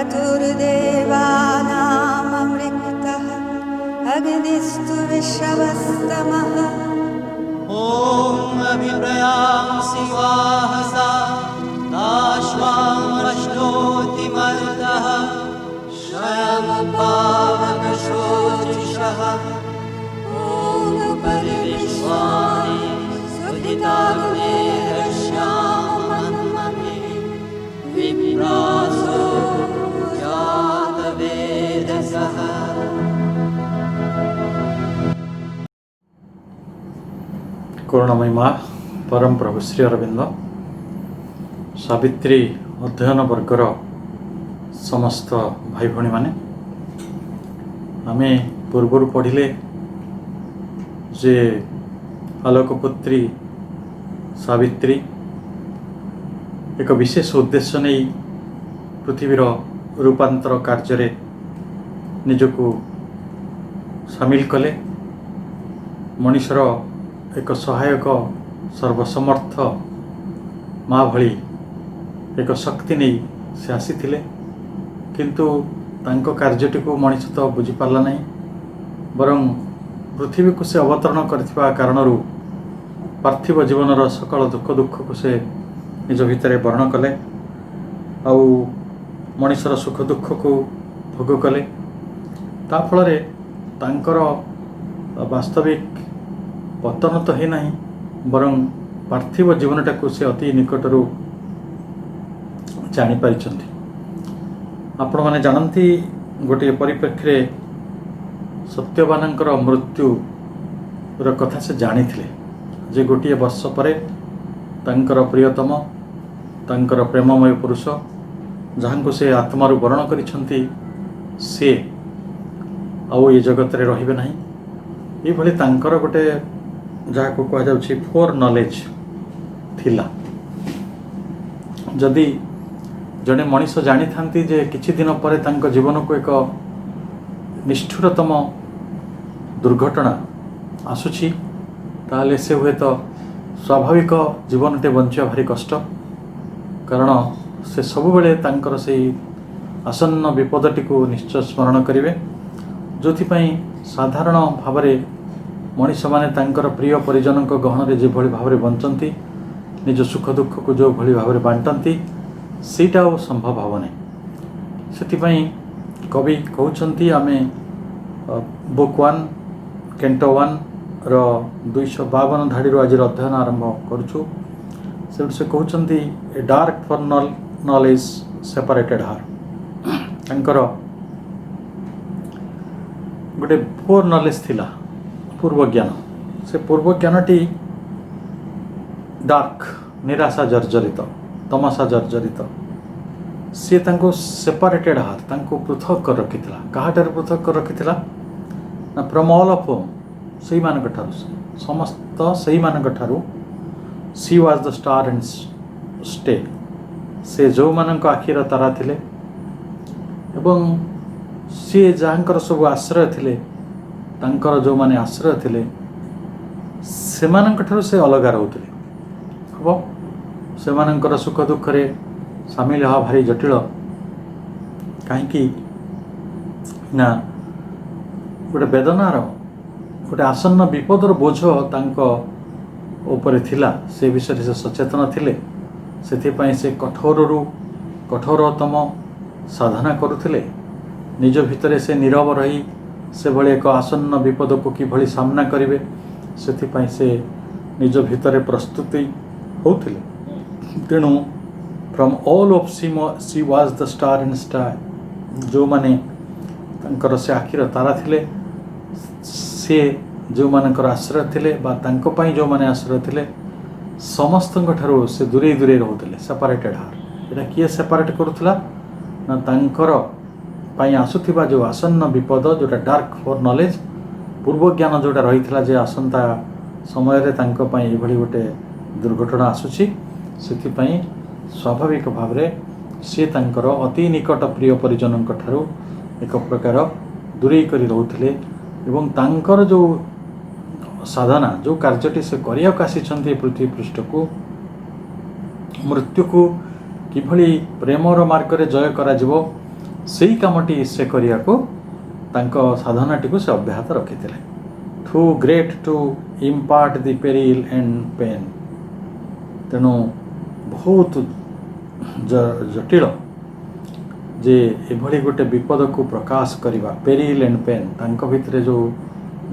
क्रतुर्देवानामृक्तः अग्निस्तु विश्वस्तमः। ॐ अभिप्रयां शिवाहसा दाश्वामश्नोति मरुतः स्वयं पावकशोचिषः। ॐ परिविश्वानि सुधितारुणेरश्यामन्महे विप्रासो जातवेदसः। करुणामयी माँ परम प्रभु श्री अरविंद सावित्री अध्ययन वर्गर समस्त भाई भणी माने आमे पूर्वर पढ़िले जे आलोकपुत्री सावित्री एक विशेष उद्देश्य नहीं पृथ्वीर रूपांतर कार्य निजको सामिल कले मनुष्यर एक सहायक सर्वसमर्थ माँ भली एक शक्ति नहीं से आसीथिले किंतु तांको कार्यटी को मनुष्य तो बुझीपारा नहीं बरं पृथ्वी को से अवतरण करथिबा कारणरू पार्थिव जीवनर सकल दुख दुख को से निज भितर वर्ण कले आउ मनुष्यर सुख दुख को भोग कले ता फलरे तांकर वास्तविक पतन तो है नहीं बरं पार्थिव जीवनटा को से अति निकटरू जानी पारिछंती। आपण माने जानती गोटे परिप्रेक्षी सत्यवानंकर मृत्यु कथा से जानी थिले जे गोटे वर्ष पर तांकर प्रियतम तांकर प्रेममय पुरुष जहाँ को से आत्मारू वर्ण करिछंती से आउ ये जगत रे रहिबे नहीं ये भली तांकर गोटे जहाँ को कह जाउछि फोर नॉलेज थिला। जदि जड़े मनीष जानी थांती जे किछि दिन पर तांको जीवन को एक निष्ठुरतम दुर्घटना आसुछि ताले से हुए तो स्वाभाविक जीवनटे बंचिया भारी कष्ट कारण से सब बेले तांकर से आसन्न विपदटी को निश्चय स्मरण करिवे जोथिपाई साधारण भावरे मनीष माने तांकर प्रिय परिजन गहन जो भाव में बंचती निज सुख दुख को जो भाव में बांटती सीटा संभव हम नहीं से कवि कहते आमे बुक 1 कैंटो 1 रो 252 धाड़ी आज अध्ययन आरंभ करुचु से कहते a dark foreknowledge separated her तांकर गोटे फोर नॉलेज थिला पूर्व ज्ञान से पूर्व ज्ञानटी डार्क निराशा जर्जरित तमसा जर्जरित सी तांको सेपरेटेड हार तांको पृथक कर रखिथिला काहाटर पृथक कर रखिथिला ना फ्रॉम ऑल ऑफ सही मानक ठारू समस्त सही मानक ठारू she was the star and stay से जो मानक आखिर तारा थिले एवं सी जहाँकर सब आश्रय थिले तांकर जो माने आश्रय थिले सेमानंक ठारू से अलग रहउथिले हम सेमानंकर सुख दुख रे सामिल हवा भारी जटिल कहीं ना गोटे वेदनार गोटे आसन्न विपदर बोझ तांको ऊपर थिला से विषय से सचेतन थिले सेथिपाई से कठोररू कठोरतम साधना करुथिले निज भितरे से नीरव रही से भली एक आसन्न विपद को किभली सामना करेंगे से निज भितर प्रस्तुति होथिले तेणु from all of she was the star and star जो माने तांकर से आखिर तारा थिले से जो मानकर आश्रय थिले बा तांको पई जो माने आश्रय थिले समस्त ठारू से दूरे दूरे रहउथिले सेपरेटेड हार एटा किए सेपरेट करुथला ना तांकर पाई आसुथिबा जो आसन्न विपद जोटा डार्क फॉर नॉलेज पूर्व ज्ञान जोटा रही जे आसंता समय रे तांको पाई एभली गोटे दुर्घटना आसुची सेथिपाई स्वाभाविक भाव रे से तांकर अति निकट प्रिय परिजन ठारू एक प्रकार दूरे करी रहउथिले एवं तांकर जो साधना जो कार्यटी से करियाक आसीचंती पृथ्वी पृष्ठ को मृत्यु को किभली प्रेमर मार्ग रे जय करा जिवो ସେଇ କାମଟି ସେ କରିବାକୁ ତାଙ୍କ ସାଧନାଟିକୁ ସେ ଅବ୍ୟାହତ ରଖିଥିଲେ। Too great to impart the peril and pain. ତେଣୁ ବହୁତ ଜଟିଳ ଯେ ଏଭଳି ଗୋଟେ ବିପଦକୁ ପ୍ରକାଶ କରିବା। ପେରିଲ୍ ଆଣ୍ଡ ପେନ୍, ତାଙ୍କ ଭିତରେ ଯେଉଁ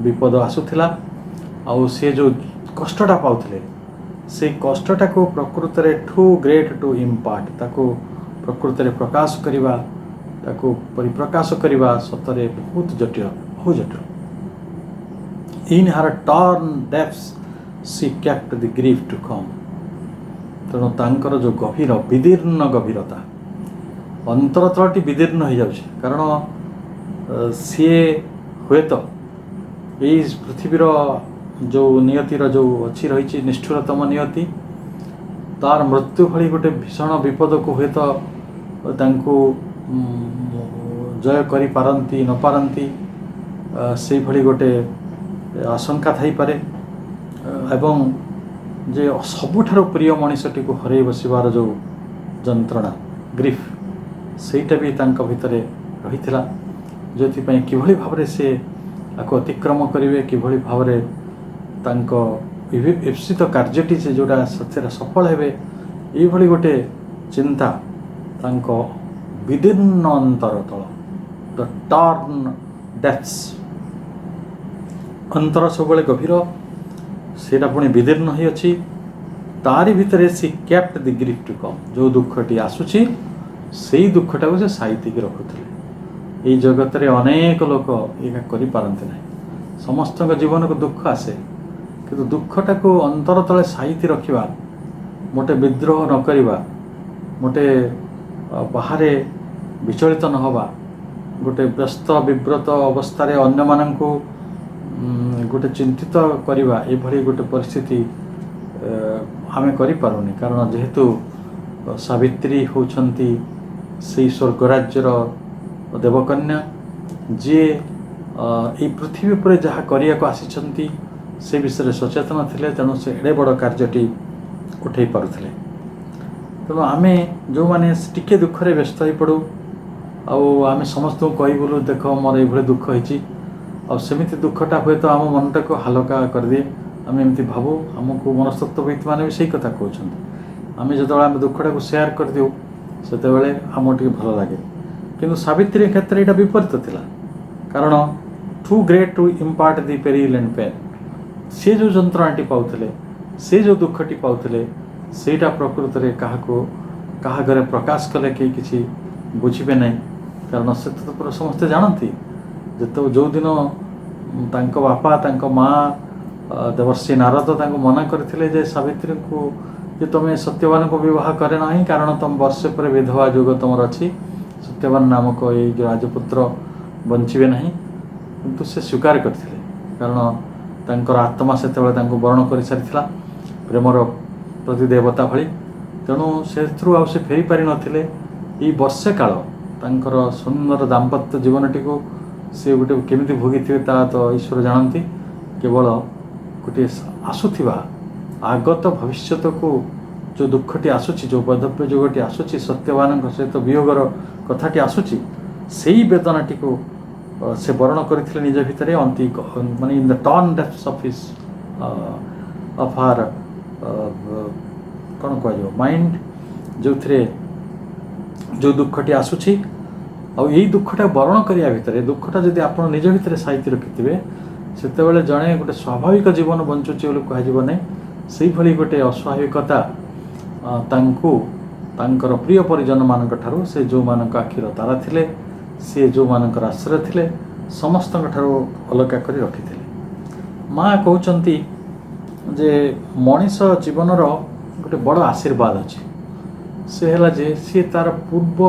ବିପଦ ଆସୁଥିଲା ଆଉ ସେ ଯେଉଁ କଷ୍ଟଟା ପାଉଥିଲେ, ସେଇ କଷ୍ଟଟାକୁ ପ୍ରକୃତରେ ଟୁ ଗ୍ରେଟ୍ ଟୁ ଇମ୍ପାର୍ଟ, ତାକୁ ପ୍ରକୃତରେ ପ୍ରକାଶ କରିବା, ତାକୁ ପରିପ୍ରକାଶ କରିବା ସତରେ ବହୁତ ଜଟିଳ, ବହୁତ ଜଟିଳ। In her torn depths she kept the grief to come. ତେଣୁ ତାଙ୍କର ଯେଉଁ ଗଭୀର ବିଦୀର୍ଣ୍ଣ ଗଭୀରତା, ଅନ୍ତରତଳଟି ବିଦୀର୍ଣ୍ଣ ହୋଇଯାଉଛି। କାରଣ ସିଏ ହୁଏତ ଏଇ ପୃଥିବୀର ଯେଉଁ ନିୟତିର ଯେଉଁ ଅଛି ରହିଛି ନିଷ୍ଠୁରତମ ନିୟତି, ତାର ମୃତ୍ୟୁ ଭଳି ଗୋଟେ ଭୀଷଣ ବିପଦକୁ ହୁଏତ ତାଙ୍କୁ ଜୟ କରିପାରନ୍ତି ନ ପାରନ୍ତି, ସେଇଭଳି ଗୋଟେ ଆଶଙ୍କା ଥାଇପାରେ। ଏବଂ ଯେ ସବୁଠାରୁ ପ୍ରିୟ ମଣିଷଟିକୁ ହରାଇ ବସିବାର ଯେଉଁ ଯନ୍ତ୍ରଣା, ଗ୍ରିଫ୍, ସେଇଟା ବି ତାଙ୍କ ଭିତରେ ରହିଥିଲା। ଯେଉଁଥିପାଇଁ କିଭଳି ଭାବରେ ସେ ଆକୁ ଅତିକ୍ରମ କରିବେ, କିଭଳି ଭାବରେ ତାଙ୍କ ଇପ୍ସିତ କାର୍ଯ୍ୟଟି ସେ ଯେଉଁଟା ସେଥିରେ ସଫଳ ହେବେ, ଏଇଭଳି ଗୋଟେ ଚିନ୍ତା ତାଙ୍କ ବିଦୀର୍ଣ୍ଣ ଅନ୍ତରତଳ, ଦ ଟର୍ନ ଡେପ୍ଥସ୍। ଅନ୍ତର ସବୁବେଳେ ଗଭୀର, ସେଇଟା ପୁଣି ବିଦୀର୍ଣ୍ଣ ହୋଇଅଛି। ତାରି ଭିତରେ ସେ କେପ୍ଟ ଦି ଗ୍ରିଫ୍ ଟୁ କମ୍। ଯେଉଁ ଦୁଃଖଟି ଆସୁଛି ସେଇ ଦୁଃଖଟାକୁ ସେ ସାଇତିକି ରଖୁଥିଲେ। ଏଇ ଜଗତରେ ଅନେକ ଲୋକ ଏହା କରିପାରନ୍ତି ନାହିଁ। ସମସ୍ତଙ୍କ ଜୀବନକୁ ଦୁଃଖ ଆସେ, କିନ୍ତୁ ଦୁଃଖଟାକୁ ଅନ୍ତର ତଳେ ସାଇତି ରଖିବା, ମୋଟେ ବିଦ୍ରୋହ ନ କରିବା, ମୋଟେ ବାହାରେ ବିଚଳିତ ନ ହେବା, ଗୋଟେ ବ୍ୟସ୍ତ ବିବ୍ରତ ଅବସ୍ଥାରେ ଅନ୍ୟମାନଙ୍କୁ ଗୋଟେ ଚିନ୍ତିତ କରିବା, ଏଭଳି ଗୋଟେ ପରିସ୍ଥିତି ଆମେ କରିପାରୁନି। କାରଣ ଯେହେତୁ ସାବିତ୍ରୀ ହେଉଛନ୍ତି ସେଇ ସ୍ୱର୍ଗରାଜ୍ୟର ଦେବକନ୍ୟା, ଯିଏ ଏଇ ପୃଥିବୀ ଉପରେ ଯାହା କରିବାକୁ ଆସିଛନ୍ତି ସେ ବିଷୟରେ ସଚେତନ ଥିଲେ। ତେଣୁ ସେ ଏଡ଼େ ବଡ଼ କାର୍ଯ୍ୟଟି ଉଠାଇ ପାରୁଥିଲେ। ତେଣୁ ଆମେ ଯେଉଁମାନେ ଟିକେ ଦୁଃଖରେ ବ୍ୟସ୍ତ ହୋଇପଡ଼ୁ, ଆଉ ଆମେ ସମସ୍ତଙ୍କୁ କହିବୁଲୁ ଦେଖ ମୋର ଏଇଭଳି ଦୁଃଖ ହେଇଛି, ଆଉ ସେମିତି ଦୁଃଖଟା ହୁଏତ ଆମ ମନଟାକୁ ହାଲକା କରିଦିଏ। ଆମେ ଏମିତି ଭାବୁ, ଆମକୁ ମନସ୍ତତ୍ତ୍ୱବିତ୍ମାନେ ବି ସେଇ କଥା କହୁଛନ୍ତି। ଆମେ ଯେତେବେଳେ ଆମେ ଦୁଃଖଟାକୁ ସେୟାର କରିଦେଉ ସେତେବେଳେ ଆମକୁ ଟିକେ ଭଲ ଲାଗେ। କିନ୍ତୁ ସାବିତ୍ରୀ କ୍ଷେତ୍ରରେ ଏଇଟା ବିପରୀତ ଥିଲା। କାରଣ too great to impart the peril and pain, ସେ ଯେଉଁ ଯନ୍ତ୍ରଣାଟି ପାଉଥିଲେ, ସେ ଯେଉଁ ଦୁଃଖଟି ପାଉଥିଲେ, ସେଇଟା ପ୍ରକୃତରେ କାହା ଘରେ ପ୍ରକାଶ କଲେ କେହି କିଛି ବୁଝିବେ ନାହିଁ। କାରଣ ସେ ତ ପୁରା ସମସ୍ତେ ଜାଣନ୍ତି। ଯେଉଁଦିନ ତାଙ୍କ ବାପା, ତାଙ୍କ ମା' ଦେବର୍ଷି ନାରଦ ତାଙ୍କୁ ମନା କରିଥିଲେ ଯେ ସାବିତ୍ରୀଙ୍କୁ ଯେ ତୁମେ ସତ୍ୟବାନଙ୍କୁ ବିବାହ କରେ ନାହିଁ, କାରଣ ତୁମ ବର୍ଷେ ପରେ ବିଧବା ଯୁଗ ତୁମର ଅଛି, ସତ୍ୟବାନ ନାମକ ଏଇ ଯେଉଁ ରାଜପୁତ୍ର ବଞ୍ଚିବେ ନାହିଁ। କିନ୍ତୁ ସେ ସ୍ୱୀକାର କରିଥିଲେ, କାରଣ ତାଙ୍କର ଆତ୍ମା ସେତେବେଳେ ତାଙ୍କୁ ବରଣ କରିସାରିଥିଲା ପ୍ରେମର ପ୍ରତିଦେବତା ଭଳି। ତେଣୁ ସେଥିରୁ ଆଉ ସେ ଫେରି ପାରିନଥିଲେ। ଏଇ ବର୍ଷେ କାଳ ତାଙ୍କର ସୁନ୍ଦର ଦାମ୍ପତ୍ୟ ଜୀବନଟିକୁ ସେ ଗୋଟେ କେମିତି ଭୋଗିଥିବେ ତାହା ତ ଈଶ୍ୱର ଜାଣନ୍ତି। କେବଳ ଗୋଟିଏ ଆସୁଥିବା ଆଗତ ଭବିଷ୍ୟତକୁ ଯେଉଁ ଦୁଃଖଟି ଆସୁଛି, ଯେଉଁ ବୈଧବ୍ୟ ଯୁଗଟି ଆସୁଛି, ସତ୍ୟବାନଙ୍କ ସହିତ ବିୟୋଗର କଥାଟି ଆସୁଛି, ସେଇ ବେଦନାଟିକୁ ସେ ବରଣ କରିଥିଲେ ନିଜ ଭିତରେ। ମାନେ in the torn depths of his of her କ'ଣ କୁହାଯିବ ମାଇଣ୍ଡ, ଯେଉଁଥିରେ ଯେଉଁ ଦୁଃଖଟି ଆସୁଛି, ଆଉ ଏଇ ଦୁଃଖଟା ବରଣ କରିବା ଭିତରେ, ଦୁଃଖଟା ଯଦି ଆପଣ ନିଜ ଭିତରେ ସାଇତି ରଖିଥିବେ, ସେତେବେଳେ ଜଣେ ଗୋଟେ ସ୍ୱାଭାବିକ ଜୀବନ ବଞ୍ଚୁଛି ବୋଲି କୁହାଯିବ ନାହିଁ। ସେଇଭଳି ଗୋଟେ ଅସ୍ୱାଭାବିକତା ତାଙ୍କୁ ତାଙ୍କର ପ୍ରିୟ ପରିଜନମାନଙ୍କ ଠାରୁ, ସେ ଯେଉଁମାନଙ୍କ ଆଖିର ତାରା ଥିଲେ, ସେ ଯେଉଁମାନଙ୍କର ଆଶ୍ରୟ ଥିଲେ, ସମସ୍ତଙ୍କ ଠାରୁ ଅଲଗା କରି ରଖିଥିଲେ। ମା' କହୁଛନ୍ତି ଯେ ମଣିଷ ଜୀବନର ଗୋଟେ ବଡ଼ ଆଶୀର୍ବାଦ ଅଛି। ସେ ହେଲା ଯେ ସିଏ ତାର ପୂର୍ବ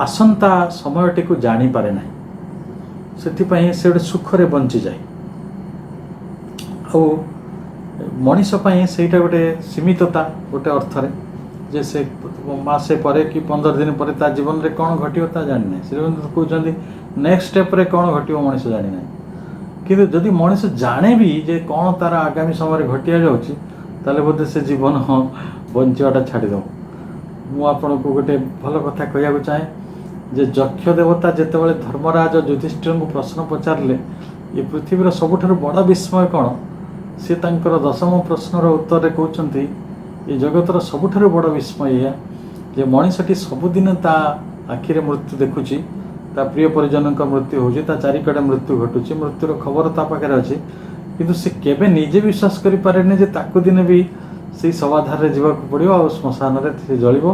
ଆସନ୍ତା ସମୟଟିକୁ ଜାଣିପାରେ ନାହିଁ। ସେଥିପାଇଁ ସେ ଗୋଟେ ସୁଖରେ ବଞ୍ଚିଯାଏ। ଆଉ ମଣିଷ ପାଇଁ ସେଇଟା ଗୋଟେ ସୀମିତତା ଗୋଟେ ଅର୍ଥରେ, ଯେ ସେ ମାସେ ପରେ କି 15 ଦିନ ପରେ ତା ଜୀବନରେ କ'ଣ ଘଟିବ ତା ଜାଣିନାହିଁ। ସେ କହୁଛନ୍ତି ନେକ୍ସଟ ଷ୍ଟେପ୍ରେ କ'ଣ ଘଟିବ ମଣିଷ ଜାଣିନାହିଁ। କିନ୍ତୁ ଯଦି ମଣିଷ ଜାଣେ ବି ଯେ କ'ଣ ତାର ଆଗାମୀ ସମୟରେ ଘଟିବା ଯାଉଛି, ତାହେଲେ ବୋଧେ ସେ ଜୀବନ ବଞ୍ଚିବାଟା ଛାଡ଼ିଦେବ। ମୁଁ ଆପଣଙ୍କୁ ଗୋଟେ ଭଲ କଥା କହିବାକୁ ଚାହେଁ ଯେ ଯକ୍ଷ ଦେବତା ଯେତେବେଳେ ଧର୍ମରାଜ ଯୁଧିଷ୍ଠିରଙ୍କୁ ପ୍ରଶ୍ନ ପଚାରିଲେ ଏ ପୃଥିବୀର ସବୁଠାରୁ ବଡ଼ ବିସ୍ମୟ କ'ଣ, ସେ ତାଙ୍କର 10ମ ପ୍ରଶ୍ନର ଉତ୍ତରରେ କହୁଛନ୍ତି ଏ ଜଗତର ସବୁଠାରୁ ବଡ଼ ବିସ୍ମୟ ଏଇଆ ଯେ ମଣିଷଟି ସବୁଦିନ ତା ଆଖିରେ ମୃତ୍ୟୁ ଦେଖୁଛି, ତା ପ୍ରିୟ ପରିଜନଙ୍କ ମୃତ୍ୟୁ ହେଉଛି, ତା ଚାରିକଡ଼େ ମୃତ୍ୟୁ ଘଟୁଛି, ମୃତ୍ୟୁର ଖବର ତା ପାଖରେ ଅଛି, କିନ୍ତୁ ସେ କେବେ ନିଜେ ବିଶ୍ୱାସ କରିପାରେନି ଯେ ତାକୁ ଦିନେ ବି ସେଇ ସମାଧାନରେ ଯିବାକୁ ପଡ଼ିବ ଆଉ ଶ୍ମଶାନରେ ସେ ଜଳିବ